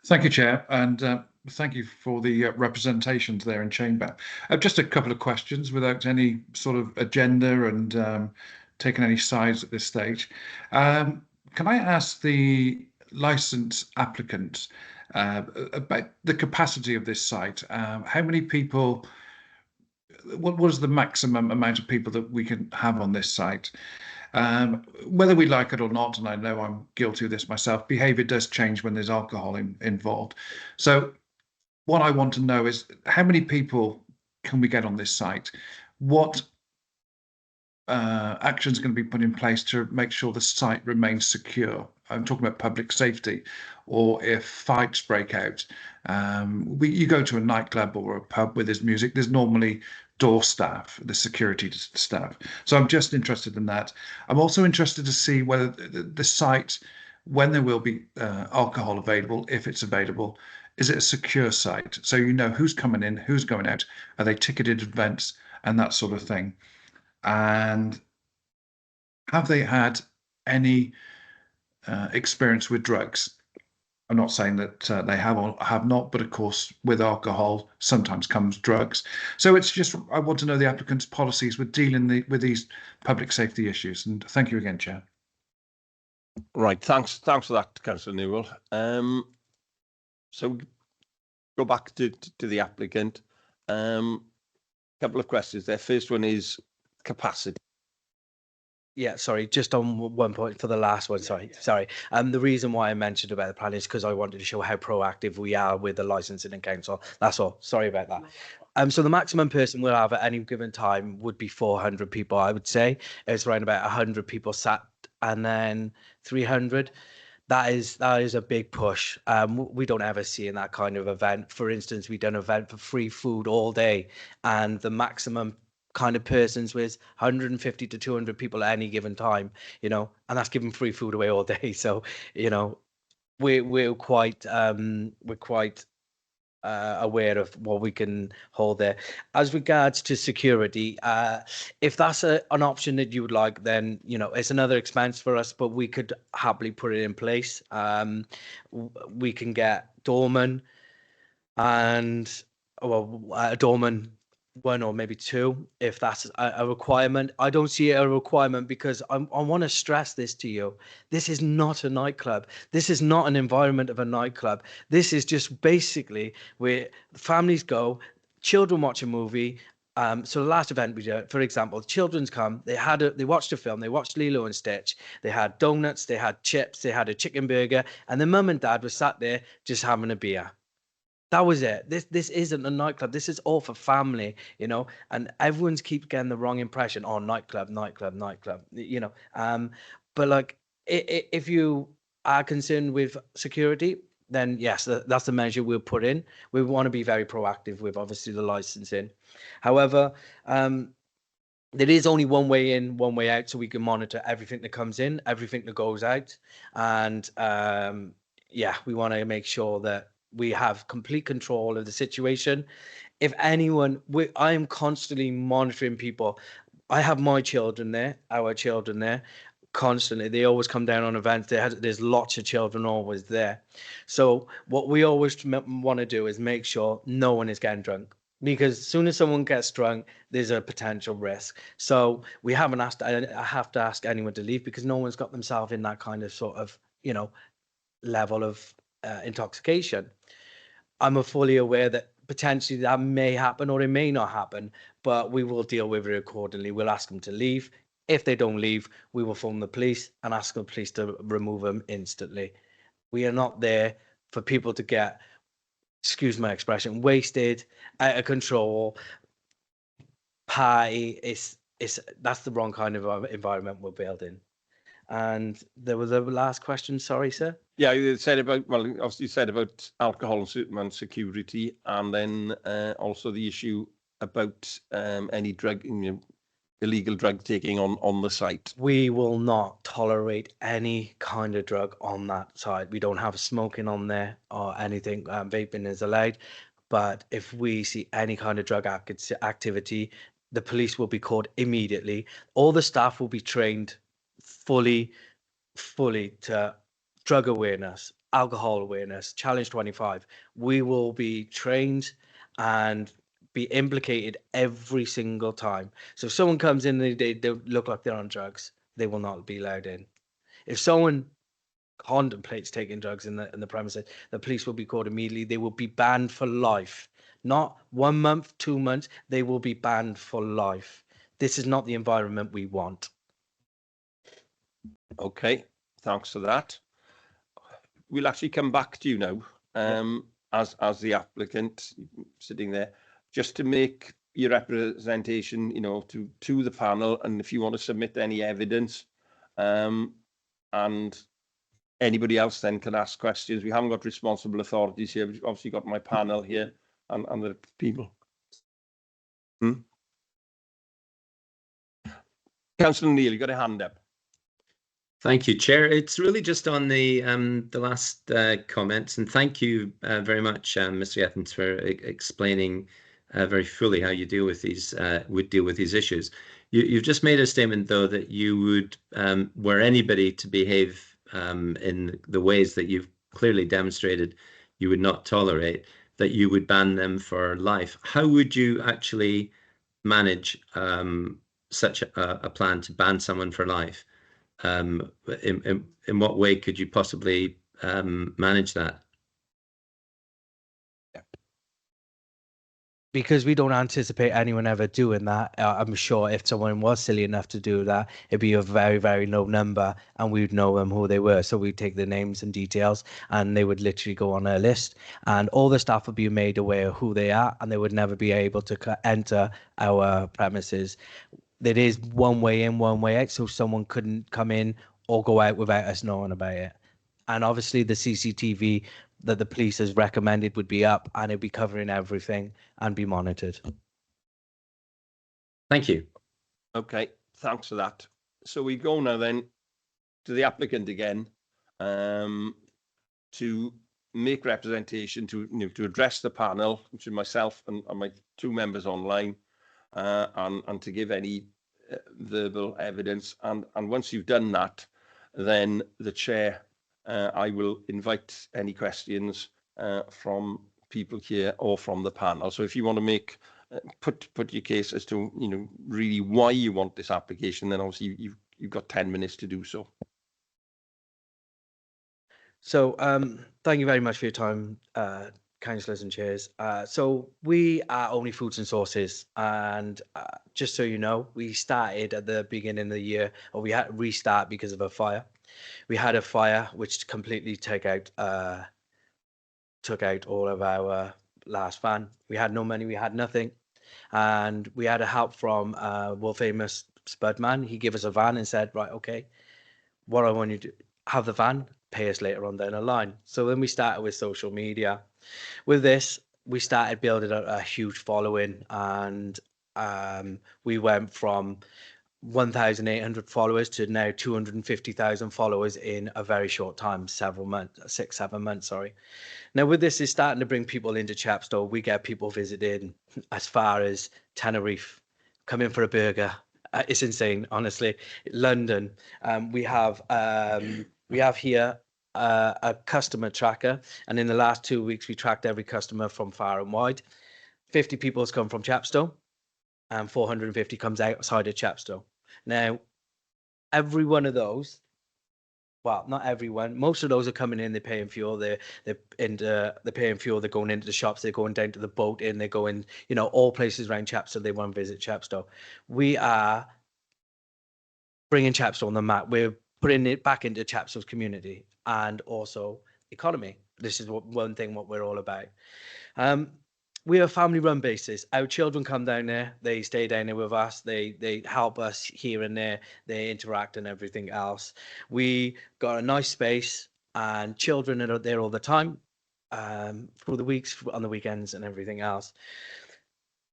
Thank you, Chair, and thank you for the representations there in Chamber. Just a couple of questions without any sort of agenda and taking any sides at this stage. Can I ask the licence applicant about the capacity of this site? How many people, what is the maximum amount of people that we can have on this site? Whether we like it or not, and I know I'm guilty of this myself, behaviour does change when there's alcohol involved. So what I want to know is how many people can we get on this site? What actions are going to be put in place to make sure the site remains secure? I'm talking about public safety, or if fights break out. You go to a nightclub or a pub where there's music, there's normally door staff, the security staff. So I'm just interested in that. I'm also interested to see whether the site, when there will be alcohol available, if it's available, is it a secure site? So you know who's coming in, who's going out, are they ticketed events and that sort of thing. And have they had any experience with drugs? I'm not saying that they have or have not, but of course, with alcohol sometimes comes drugs. So it's just, I want to know the applicant's policies with dealing with these public safety issues. And thank you again, Chair. Right, thanks for that, Councillor Newell. So go back to the applicant. Couple of questions there. First one is capacity. Yeah, sorry, just on one point for the last one, sorry. The reason why I mentioned about the plan is because I wanted to show how proactive we are with the licensing and council. That's all. Sorry about that. So the maximum person we'll have at any given time would be 400 people, I would say. It's around about 100 people sat and then 300. That is a big push. We don't ever see in that kind of event. For instance, we've done an event for free food all day, and the maximum kind of persons with 150 to 200 people at any given time, you know, and that's giving free food away all day. So, you know, we're quite aware of what we can hold there. As regards to security, if that's an option that you would like, then, you know, it's another expense for us, but we could happily put it in place. We can get doorman and, well, a doorman, one or maybe two, if that's a requirement. I don't see it a requirement because I want to stress this to you. This is not a nightclub. This is not an environment of a nightclub. This is just basically where families go, children watch a movie. So the last event we did, for example, children's come, they watched a film, they watched Lilo and Stitch, they had donuts, they had chips, they had a chicken burger, and the mum and dad were sat there just having a beer. That was it. This isn't a nightclub. This is all for family, you know. And everyone's keeps getting the wrong impression. Oh, nightclub, you know. But like, if you are concerned with security, then yes, that's the measure we'll put in. We want to be very proactive with obviously the licensing. However, there is only one way in, one way out, so we can monitor everything that comes in, everything that goes out, and yeah, we want to make sure that we have complete control of the situation. If anyone, I am constantly monitoring people. I have my children there, our children there, constantly. They always come down on events. There's lots of children always there. So what we always want to do is make sure no one is getting drunk, because as soon as someone gets drunk, there's a potential risk. So we haven't asked, I have to ask anyone to leave because no one's got themselves in that kind of sort of, you know, level of intoxication. I'm fully aware that potentially that may happen or it may not happen, but we will deal with it accordingly. We'll ask them to leave. If they don't leave, we will phone the police and ask the police to remove them instantly. We are not there for people to get, excuse my expression, wasted, out of control, party. That's the wrong kind of environment we're building. And there was a last question, sorry, sir. Yeah, you said about, well, obviously you said about alcohol and security, and then also the issue about any drug, you know, illegal drug taking on the site. We will not tolerate any kind of drug on that site. We don't have smoking on there or anything. Vaping is allowed, but if we see any kind of drug activity, the police will be called immediately. All the staff will be trained fully to drug awareness, alcohol awareness, Challenge 25. We will be trained and be implicated every single time. So if someone comes in, they look like they're on drugs, they will not be allowed in. If someone contemplates taking drugs in the premises, the police will be called immediately. They will be banned for life. Not 1 month, 2 months, they will be banned for life. This is not the environment we want. Okay, thanks for that. We'll actually come back to you now as the applicant sitting there, just to make your representation, you know, to the panel, and if you want to submit any evidence, and anybody else then can ask questions. We haven't got responsible authorities here. We've obviously got my panel here and the people. Councillor Neil, you got a hand up. Thank you, Chair. It's really just on the last comments, and thank you very much, Mr. Yethens, for explaining very fully how you deal with these issues. You've just made a statement, though, that you would, were anybody to behave in the ways that you've clearly demonstrated you would not tolerate, that you would ban them for life. How would you actually manage such a plan to ban someone for life? In what way could you possibly manage that? because we don't anticipate anyone ever doing that, I'm sure if someone was silly enough to do that, it'd be a very, very low number and we'd know them who they were. So we'd take their names and details and they would literally go on a list and all the staff would be made aware of who they are and they would never be able to enter our premises. There is one way in, one way out, so someone couldn't come in or go out without us knowing about it. And obviously the CCTV that the police has recommended would be up and it'd be covering everything and be monitored. Thank you. Okay, thanks for that. So we go now then to the applicant again, to make representation, to address the panel, which is myself and my two members online, and to give any verbal evidence. And once you've done that, then the chair, I will invite any questions from people here or from the panel. So if you want to make put your case as to really why you want this application, then obviously you've got 10 minutes to do so. So thank you very much for your time, councillors and chairs. So we are Only Foods and Sauces, and just so you know, we started at the beginning of the year, or we had to restart because of a fire. We had a fire which completely took out all of our last van. We had no money, we had nothing, and we had a help from world famous Spudman. He gave us a van and said, right, okay, what I want you to do, have the van, pay us later on down the line. So then we started with social media. With this, we started building a huge following, and we went from 1,800 followers to now 250,000 followers in a very short time, 7 months, sorry. Now with this is starting to bring people into Chepstow. We get people visiting as far as Tenerife, coming for a burger. It's insane, honestly. London, we have here a customer tracker, and in the last 2 weeks we tracked every customer from far and wide. 50 people has come from Chepstow and 450 comes outside of Chepstow. Now, every one of those, well, not everyone, most of those are coming in, they're paying fuel, they're paying fuel, they're going into the shops, they're going down to the boat inn, they're going, all places around Chepstow, they want to visit Chepstow. We are bringing Chepstow on the map. We're putting it back into Chepstow's community and also economy. This is one thing what we're all about. We're a family-run basis. Our children come down there, they stay down there with us, they help us here and there, they interact and everything else. We got a nice space and children are there all the time, through the weeks, on the weekends and everything else.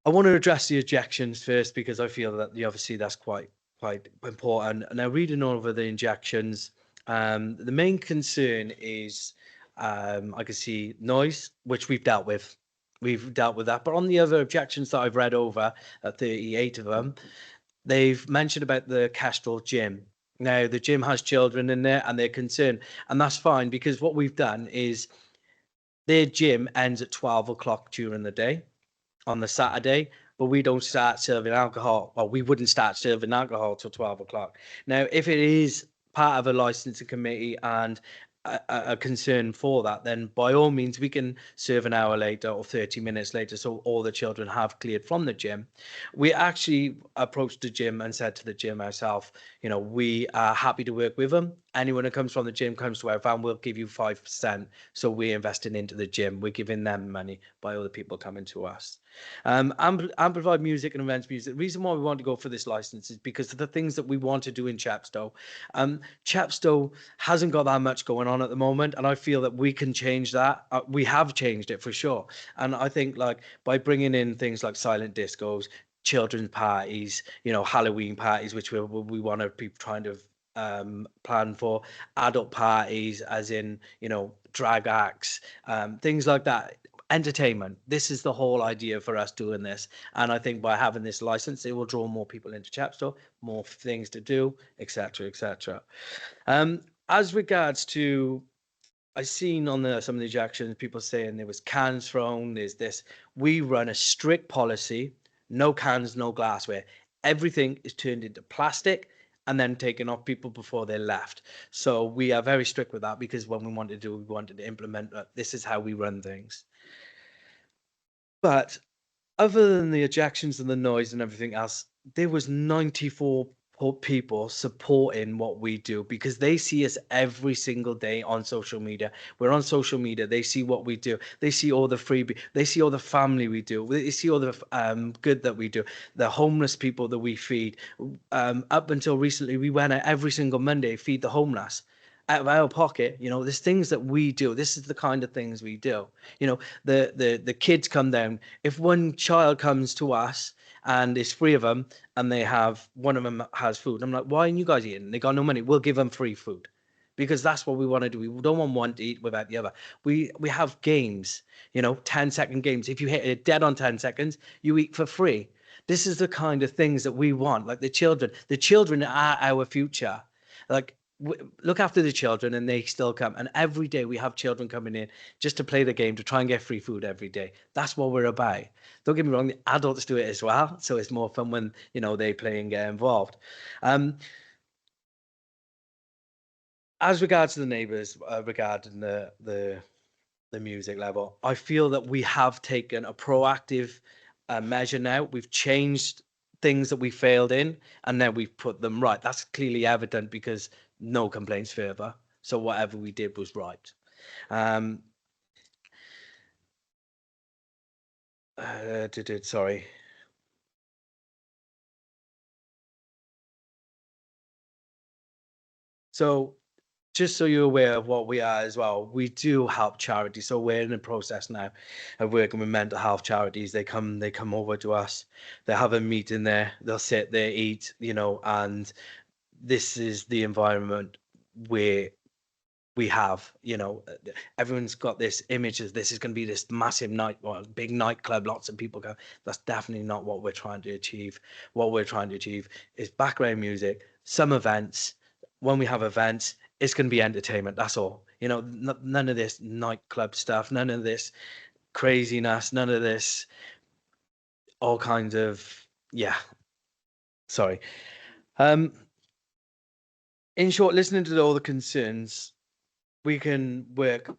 I want to address the objections first because I feel that obviously that's quite important. Now, reading over the injections, the main concern is I can see noise, which we've dealt with. We've dealt with that. But on the other objections that I've read over, 38 of them, they've mentioned about the Kestrel gym. Now, the gym has children in there and they're concerned. And that's fine because what we've done is their gym ends at 12 o'clock during the day on the Saturday, but we don't start serving alcohol. Well, we wouldn't start serving alcohol till 12 o'clock. Now, if it is part of a licensing committee and a concern for that, then by all means we can serve an hour later or 30 minutes later so all the children have cleared from the gym. We actually approached the gym and said to the gym ourselves, we are happy to work with them. Anyone who comes from the gym comes to our van, we'll give you 5%. So we're investing into the gym, we're giving them money by other people coming to us. Amplified music and events music. The reason why we want to go for this license is because of the things that we want to do in Chepstow. Chepstow hasn't got that much going on at the moment, and I feel that we can change that. We have changed it for sure, and I think by bringing in things like silent discos, children's parties, Halloween parties, which we want to be trying to plan for, adult parties, as in drag acts, things like that. Entertainment. This is the whole idea for us doing this, and I think by having this license it will draw more people into Chepstow, more things to do, etc, etc. As regards to, I've seen on some of the ejections people saying there was cans thrown, there's this. We run a strict policy: no cans, no glassware. Everything is turned into plastic and then taken off people before they left. So we are very strict with that because when we wanted to implement that this is how we run things. But other than the ejections and the noise and everything else, there was 94 people supporting what we do because they see us every single day on social media. We're on social media. They see what we do. They see all the freebie. They see all the family we do. They see all the good that we do. The homeless people that we feed. Up until recently, we went out every single Monday, feed the homeless. Out of our pocket, you know, there's things that we do. This is the kind of things we do. You know, the kids come down. If one child comes to us and there's 3 of them and they have, one of them has food, I'm like, why aren't you guys eating? They got no money. We'll give them free food because that's what we want to do. We don't want one to eat without the other. We have games, you know, 10-second games. If you hit it dead on 10 seconds, you eat for free. This is the kind of things that we want. Like the children are our future. Like, look after the children and they still come, and every day we have children coming in just to play the game, to try and get free food every day. That's what we're about. Don't get me wrong, the adults do it as well, so it's more fun when, you know, they play and get involved. As regards to the neighbours, regarding the music level, I feel that we have taken a proactive measure now. We've changed things that we failed in and then we've put them right. That's clearly evident because no complaints further, so whatever we did was right. Sorry. So just so you're aware of what we are as well, we do help charities. So we're in the process now of working with mental health charities. They come over to us, they have a meeting there, they'll sit there, eat, you know, and this is the environment where we have, you know, everyone's got this image of this is going to be this massive big nightclub, lots of people go. That's definitely not what we're trying to achieve. What we're trying to achieve is background music, some events. When we have events, it's going to be entertainment. That's all. You know, none of this nightclub stuff, none of this craziness, none of this, all kinds of, yeah. Sorry. In short, listening to all the concerns, we can work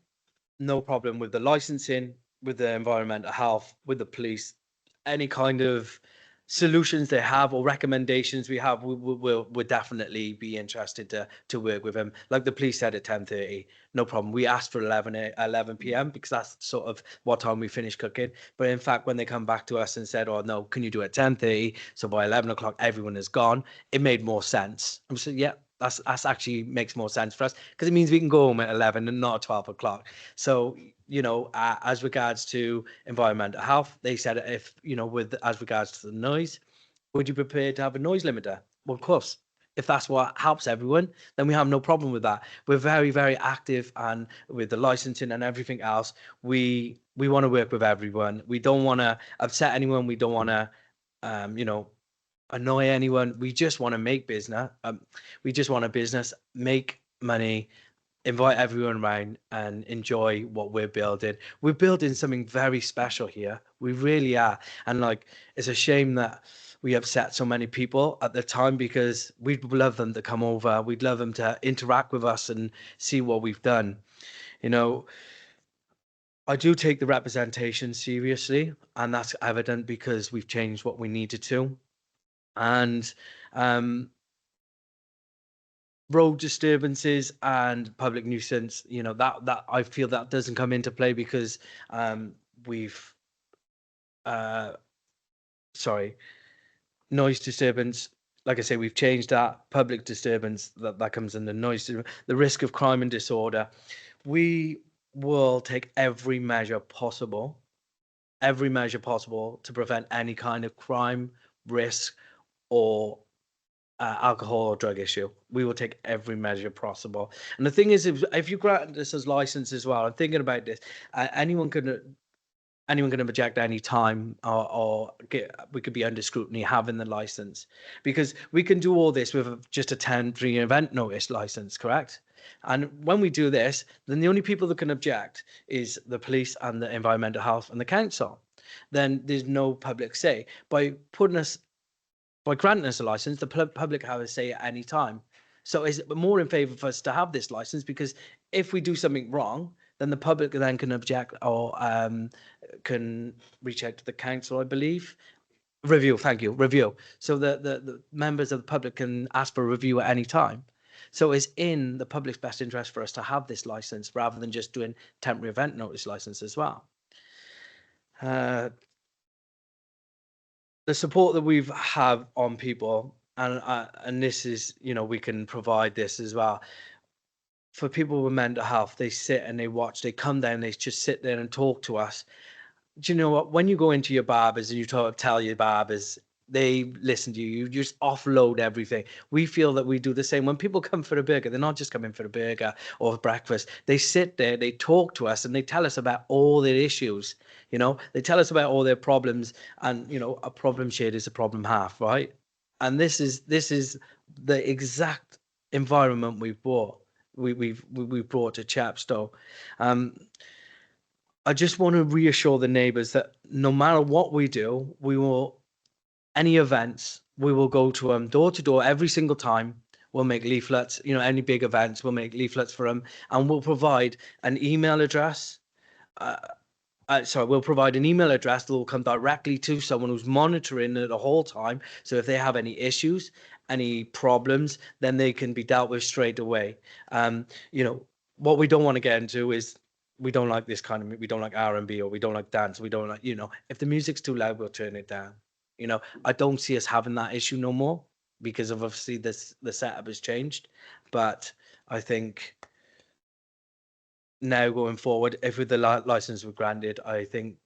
no problem with the licensing, with the environmental health, with the police, any kind of solutions they have or recommendations we have, we'll definitely be interested to work with them. Like the police said at 10:30, no problem. We asked for 11 p.m. because that's sort of what time we finish cooking. But in fact, when they come back to us and said, oh no, can you do it at 10:30? So by 11 o'clock, everyone is gone. It made more sense. I said, yeah, that's actually makes more sense for us because it means we can go home at 11 and not at 12 o'clock. So, you know, as regards to environmental health, they said if, you know, as regards to the noise, would you be prepared to have a noise limiter? Well, of course, if that's what helps everyone, then we have no problem with that. We're very, very active, and with the licensing and everything else, we want to work with everyone. We don't want to upset anyone. We don't want to, you know, annoy anyone. We just want to make business. We just want a business, make money, invite everyone around and enjoy what we're building. We're building something very special here. We really are. And like, it's a shame that we upset so many people at the time because we'd love them to come over. We'd love them to interact with us and see what we've done. You know, I do take the representation seriously, and that's evident because we've changed what we needed to. And road disturbances and public nuisance, you know, that I feel that doesn't come into play because we've noise disturbance, like I say, we've changed that. Public disturbance, that comes in the noise, the risk of crime and disorder. We will take every measure possible to prevent any kind of crime, risk, or alcohol or drug issue. We will take every measure possible. And the thing is, if you grant this as license as well, I'm thinking about this, anyone can object any time, or we could be under scrutiny having the license, because we can do all this with just a temporary event notice license, correct? And when we do this, then the only people that can object is the police and the environmental health and the council. Then there's no public say. By granting us a license, the public have a say at any time. So it's more in favour for us to have this license, because if we do something wrong, then the public then can object or can reach out to the council, I believe. Review, thank you, review. So the members of the public can ask for a review at any time. So it's in the public's best interest for us to have this license rather than just doing temporary event notice license as well. The support that we've have on people, and this is, you know, we can provide this as well. For people with mental health, they sit and they watch, they come down, they just sit there and talk to us. Do you know what? When you go into your barbers and you tell your barbers, they listen to you. You just offload everything. We feel that we do the same. When people come for a burger, they're not just coming for a burger or breakfast. They sit there, they talk to us, and they tell us about all their issues. You know, they tell us about all their problems, and you know, a problem shared is a problem half, right? And this is the exact environment we've brought. We've brought to Chepstow. I just want to reassure the neighbours that no matter what we do, we will, any events, we will go to them door to door every single time. We'll make leaflets, you know, any big events, we'll make leaflets for them, and we'll provide an email address. We'll provide an email address that will come directly to someone who's monitoring it the whole time. So if they have any issues, any problems, then they can be dealt with straight away. You know, what we don't want to get into is, we don't like this kind of, we don't like R&B, or we don't like dance, we don't like, you know, if the music's too loud, we'll turn it down. You know, I don't see us having that issue no more, because of obviously the setup has changed. But I think now going forward, if the license were granted, I think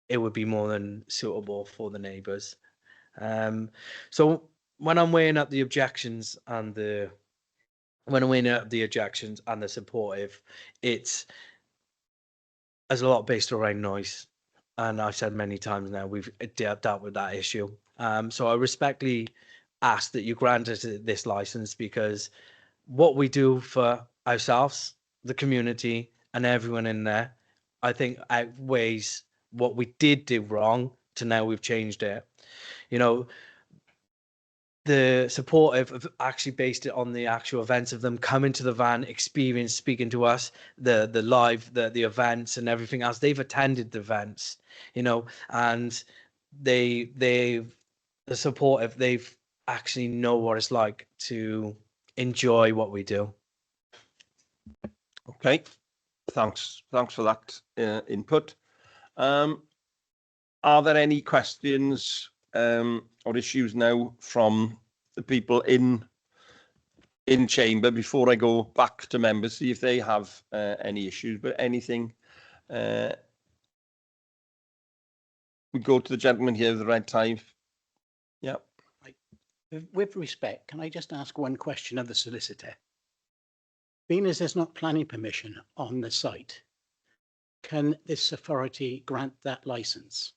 it would be more than suitable for the neighbours. So when I'm weighing up the objections and the supportive, it's there's a lot based around noise, and I've said many times now we've dealt with that issue. So I respectfully ask that you grant us this license, because what we do for ourselves, the community, and everyone in there, I think outweighs what we did do wrong to now we've changed it. You know, the supportive have actually based it on the actual events of them coming to the van, experience, speaking to us, the live, the events and everything else. They've attended the events, you know, and the supportive, they've actually know what it's like to enjoy what we do. Okay, thanks for that input. Are there any questions or issues now from the people in chamber before I go back to members, see if they have any issues? But anything, we go to the gentleman here with the red tie. Yeah. With respect, can I just ask one question of the solicitor? Being as there's not planning permission on the site, can this authority grant that license?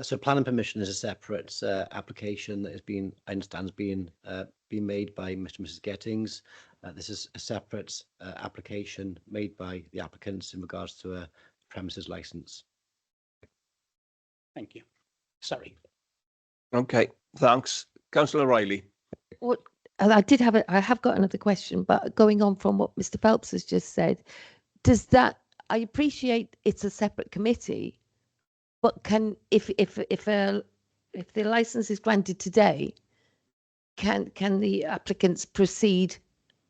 So planning permission is a separate application that has been, I understand, being made by Mr. and Mrs. Gettings. This is a separate application made by the applicants in regards to a premises license. Thank you. Sorry. Okay, thanks. Councillor Riley. What I have got another question, but going on from what Mr. Phelps has just said, does that, I appreciate it's a separate committee, but can, if the license is granted today, can the applicants proceed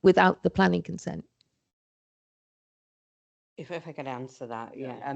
without the planning consent? If I could answer that, yeah.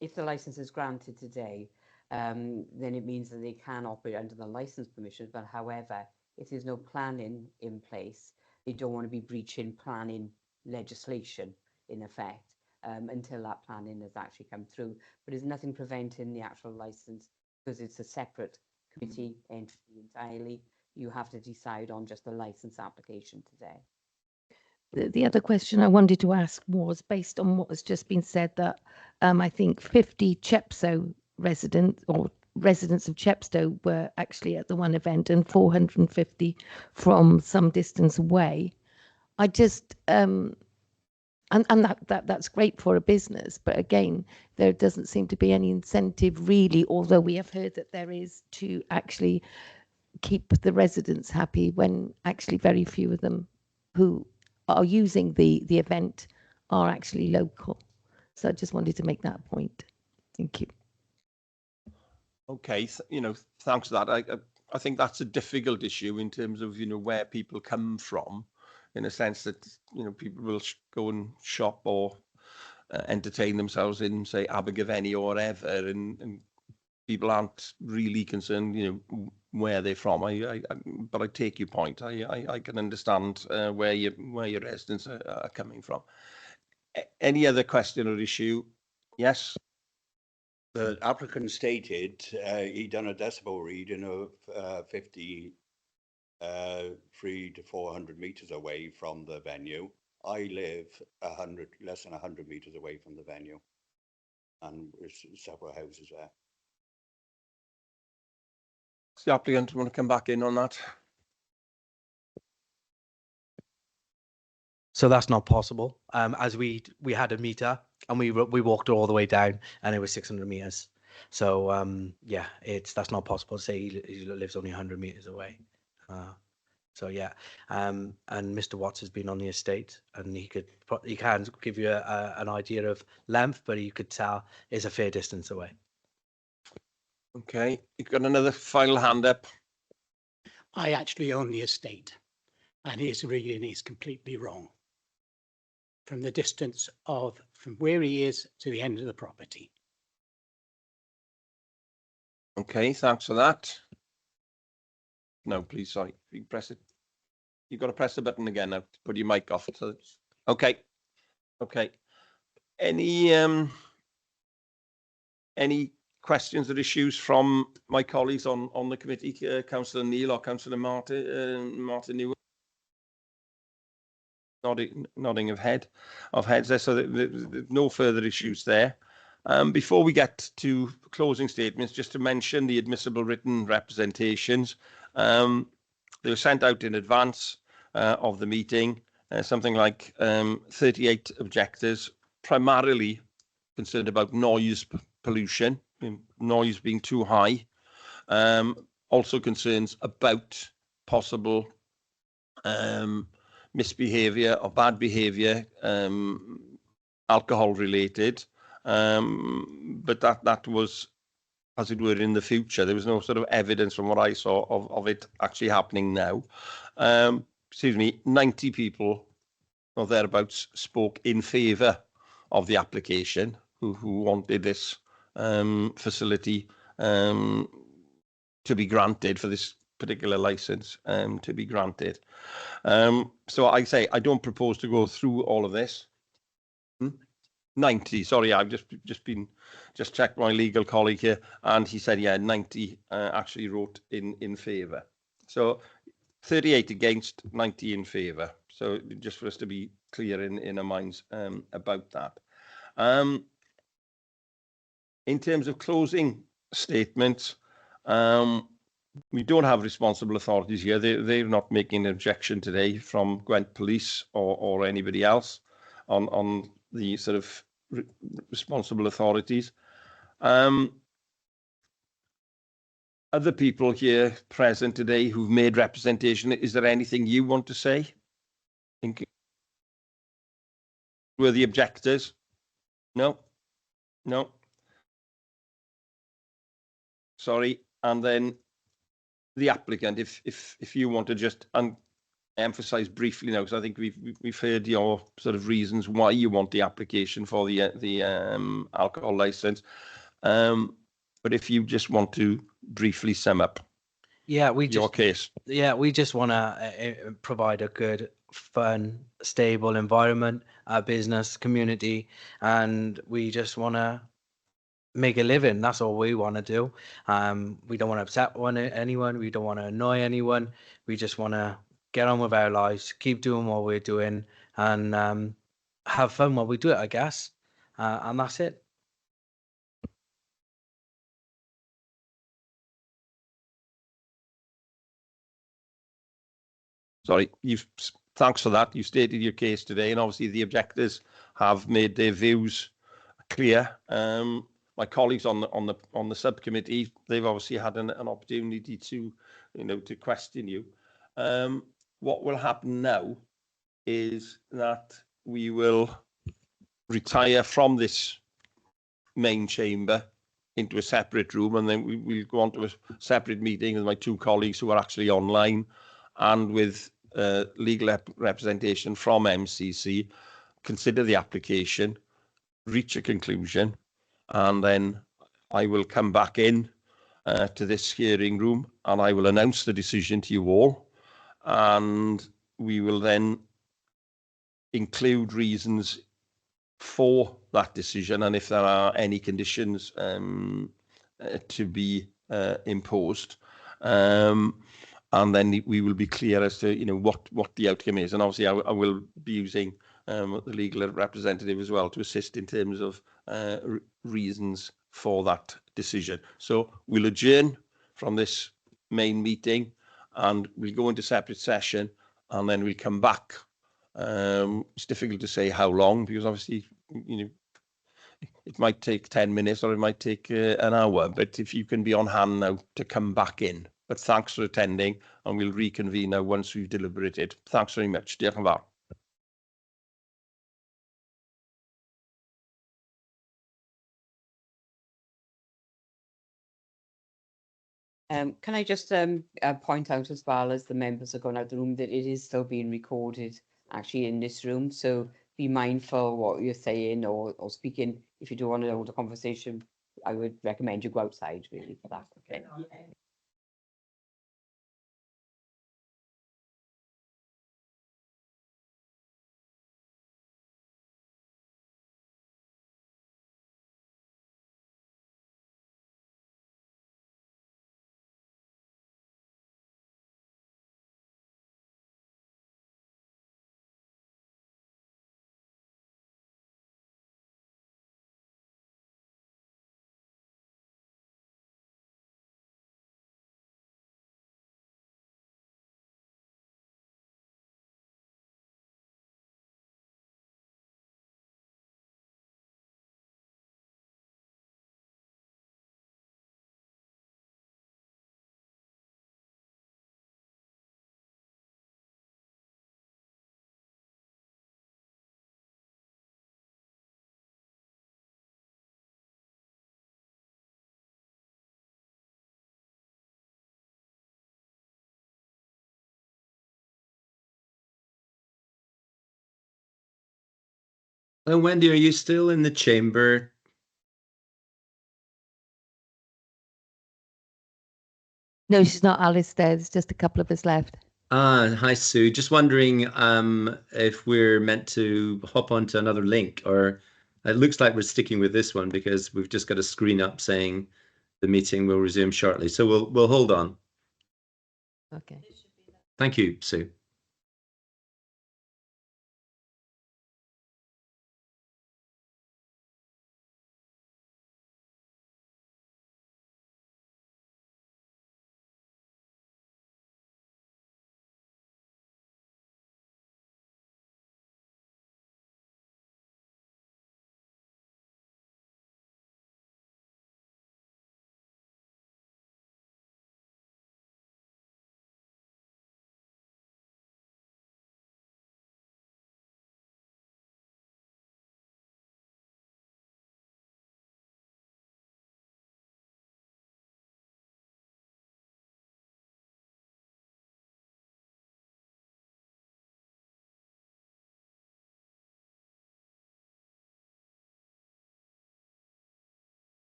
If the license is granted today, then it means that they can operate under the license permission. But however, if there's no planning in place, they don't want to be breaching planning legislation in effect until that planning has actually come through. But there's nothing preventing the actual license, because it's a separate committee entity entirely. You have to decide on just the license application today. The other question I wanted to ask was, based on what has just been said, that I think 50 Chepstow residents of Chepstow were actually at the one event, and 450 from some distance away. I just and that's great for a business, but again, there doesn't seem to be any incentive really, although we have heard that there is, to actually keep the residents happy, when actually very few of them who are using the event are actually local. So I just wanted to make that point. Thank you. Okay, thanks for that. I think that's a difficult issue in terms of, where people come from, in a sense that, people will go and shop or entertain themselves in, say, Abergavenny or wherever, and people aren't really concerned, where they're from. But I take your point. I can understand where your residents are coming from. Any other question or issue? Yes. The applicant stated he done a decibel reading of 50, 300 to 400 meters away from the venue. I live less than 100 meters away from the venue, and there's several houses there. Does the applicant want to come back in on that? So that's not possible. As we had a meter and we walked all the way down, and it was 600 meters. So yeah, that's not possible to say he lives only 100 meters away. So yeah, and Mr. Watts has been on the estate, and he can give you an idea of length, but you could tell it's a fair distance away. Okay, you've got another final hand up. I actually own the estate, and his reading is completely wrong. From the distance from where he is to the end of the property. Okay, thanks for that. No, please, sorry. You can press it. You've got to press the button again now to put your mic off. So, okay. Any questions or issues from my colleagues on the committee, Councillor Neil or Councillor Martin Newell? Nodding of heads there, so there's no further issues there. Before we get to closing statements, just to mention the admissible written representations. They were sent out in advance of the meeting, something like 38 objectors, primarily concerned about noise pollution, noise being too high. Also concerns about possible misbehaviour or bad behaviour, alcohol related, but that was, as it were, in the future. There was no sort of evidence from what I saw of it actually happening now. 90 people or thereabouts spoke in favour of the application, who wanted this facility to be granted, for this particular licence to be granted. So I say I don't propose to go through all of this. 90, sorry, I've just checked my legal colleague here, and he said, yeah, 90 actually wrote in favour. So 38 against, 90 in favour. So just for us to be clear in our minds about that. In terms of closing statements, we don't have responsible authorities here. They're not making an objection today from Gwent Police or anybody else on the sort of responsible authorities. Other people here present today who've made representation, is there anything you want to say? Were the objectors? No. Sorry. And then the applicant, if you want to just emphasize briefly now, because I think we've heard your sort of reasons why you want the application for the alcohol license, but if you just want to briefly sum up your case. Yeah, we just want to provide a good, fun, stable environment, business community, and we just want to make a living. That's all we want to do. We don't want to upset anyone. We don't want to annoy anyone. We just want to get on with our lives, keep doing what we're doing, and have fun while we do it, I guess. And that's it. Sorry, thanks for that. You stated your case today, and obviously the objectors have made their views clear. My colleagues on the subcommittee, they've obviously had an opportunity to, to question you. What will happen now is that we will retire from this main chamber into a separate room, and then we'll go on to a separate meeting with my two colleagues who are actually online, and with legal representation from MCC, consider the application, reach a conclusion, and then I will come back in to this hearing room and I will announce the decision to you all, and we will then include reasons for that decision, and if there are any conditions to be imposed, and then we will be clear as to what the outcome is. And obviously I will be using the legal representative as well to assist in terms of reasons for that decision. So we'll adjourn from this main meeting and we'll go into separate session, and then we'll come back. It's difficult to say how long, because obviously, it might take 10 minutes or it might take an hour, but if you can be on hand now to come back in. But thanks for attending, and we'll reconvene now once we've deliberated. Thanks very much. Diolch yn fawr. Can I just point out, as well as the members are going out the room, that it is still being recorded actually in this room. So be mindful what you're saying or speaking. If you do want to hold a conversation, I would recommend you go outside really for that. Okay. Hello, Wendy, are you still in the chamber? No, she's not, Alistair. There's just a couple of us left. Hi, Sue. Just wondering if we're meant to hop onto another link, or it looks like we're sticking with this one because we've just got a screen up saying the meeting will resume shortly. So we'll hold on. Okay. Thank you, Sue.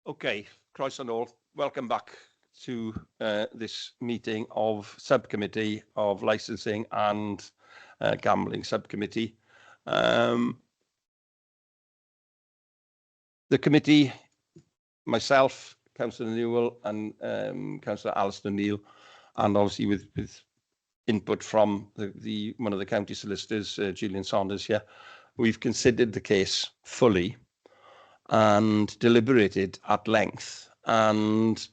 Okay, croeso nôl. Welcome back to this meeting of Subcommittee of Licensing and Gambling Subcommittee. The committee, myself, Councillor Newell and Councillor Alistair Neil, and obviously with input from one of the county solicitors, Julian Saunders here, we've considered the case fully and deliberated at length, and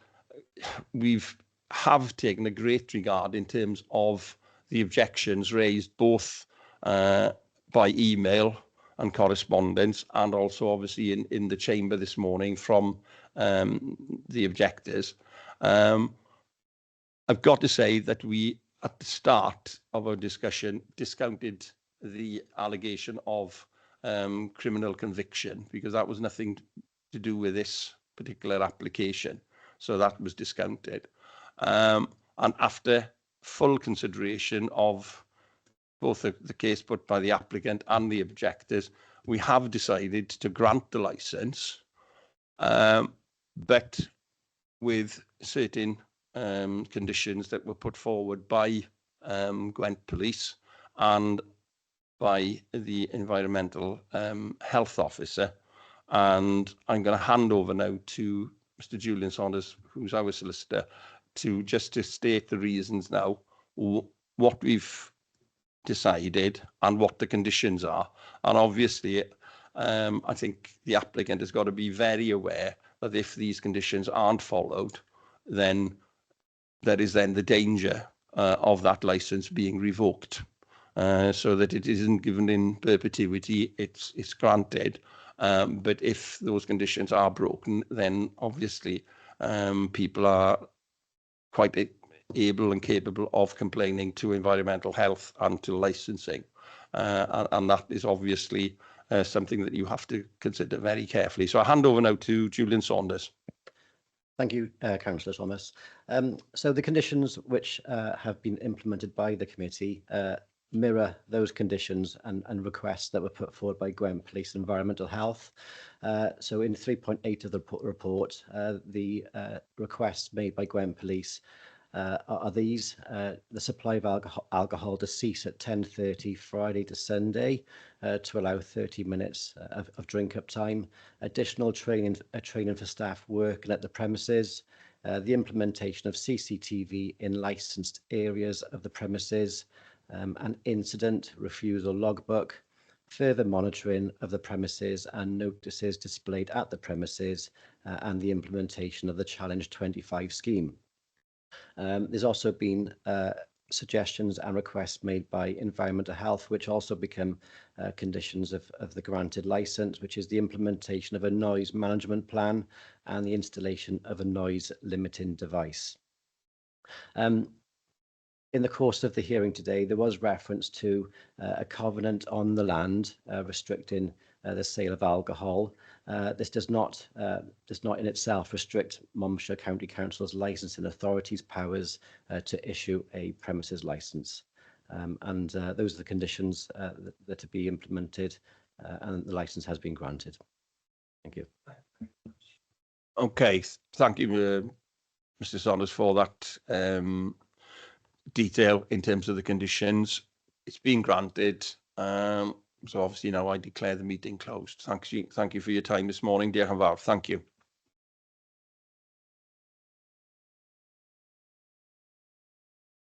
have taken a great regard in terms of the objections raised both by email and correspondence, and also obviously in the chamber this morning from the objectors. I've got to say that we, at the start of our discussion, discounted the allegation of criminal conviction, because that was nothing to do with this particular application. So that was discounted. And after full consideration of both the case put by the applicant and the objectors, we have decided to grant the licence, but with certain conditions that were put forward by Gwent Police and by the Environmental Health Officer. And I'm going to hand over now to Mr. Julian Saunders, who's our solicitor, to state the reasons now, what we've decided and what the conditions are. And obviously, I think the applicant has got to be very aware that if these conditions aren't followed, then there is then the danger of that licence being revoked, so that it isn't given in perpetuity, it's granted. But if those conditions are broken, then obviously people are quite able and capable of complaining to environmental health and to licensing. And that is obviously something that you have to consider very carefully. So I hand over now to Julian Saunders. Thank you, Councillor Thomas. So the conditions which have been implemented by the committee mirror those conditions and requests that were put forward by Gwent Police and Environmental Health. So in 3.8 of the report, the requests made by Gwent Police are these: the supply of alcohol to cease at 10:30 Friday to Sunday to allow 30 minutes of drink up time, additional training for staff working at the premises, the implementation of CCTV in licensed areas of the premises, an incident refusal logbook, further monitoring of the premises and notices displayed at the premises, and the implementation of the Challenge 25 scheme. There's also been suggestions and requests made by Environmental Health, which also become conditions of the granted licence, which is the implementation of a noise management plan and the installation of a noise limiting device. In the course of the hearing today, there was reference to a covenant on the land restricting the sale of alcohol. This does not in itself restrict Monmouthshire County Council's licensing authority's powers to issue a premises licence. And those are the conditions that are to be implemented, and the licence has been granted. Thank you. Okay, thank you, Mr. Saunders, for that detail in terms of the conditions. It's been granted. So obviously now I declare the meeting closed. Thank you for your time this morning, dear Havar. Thank you.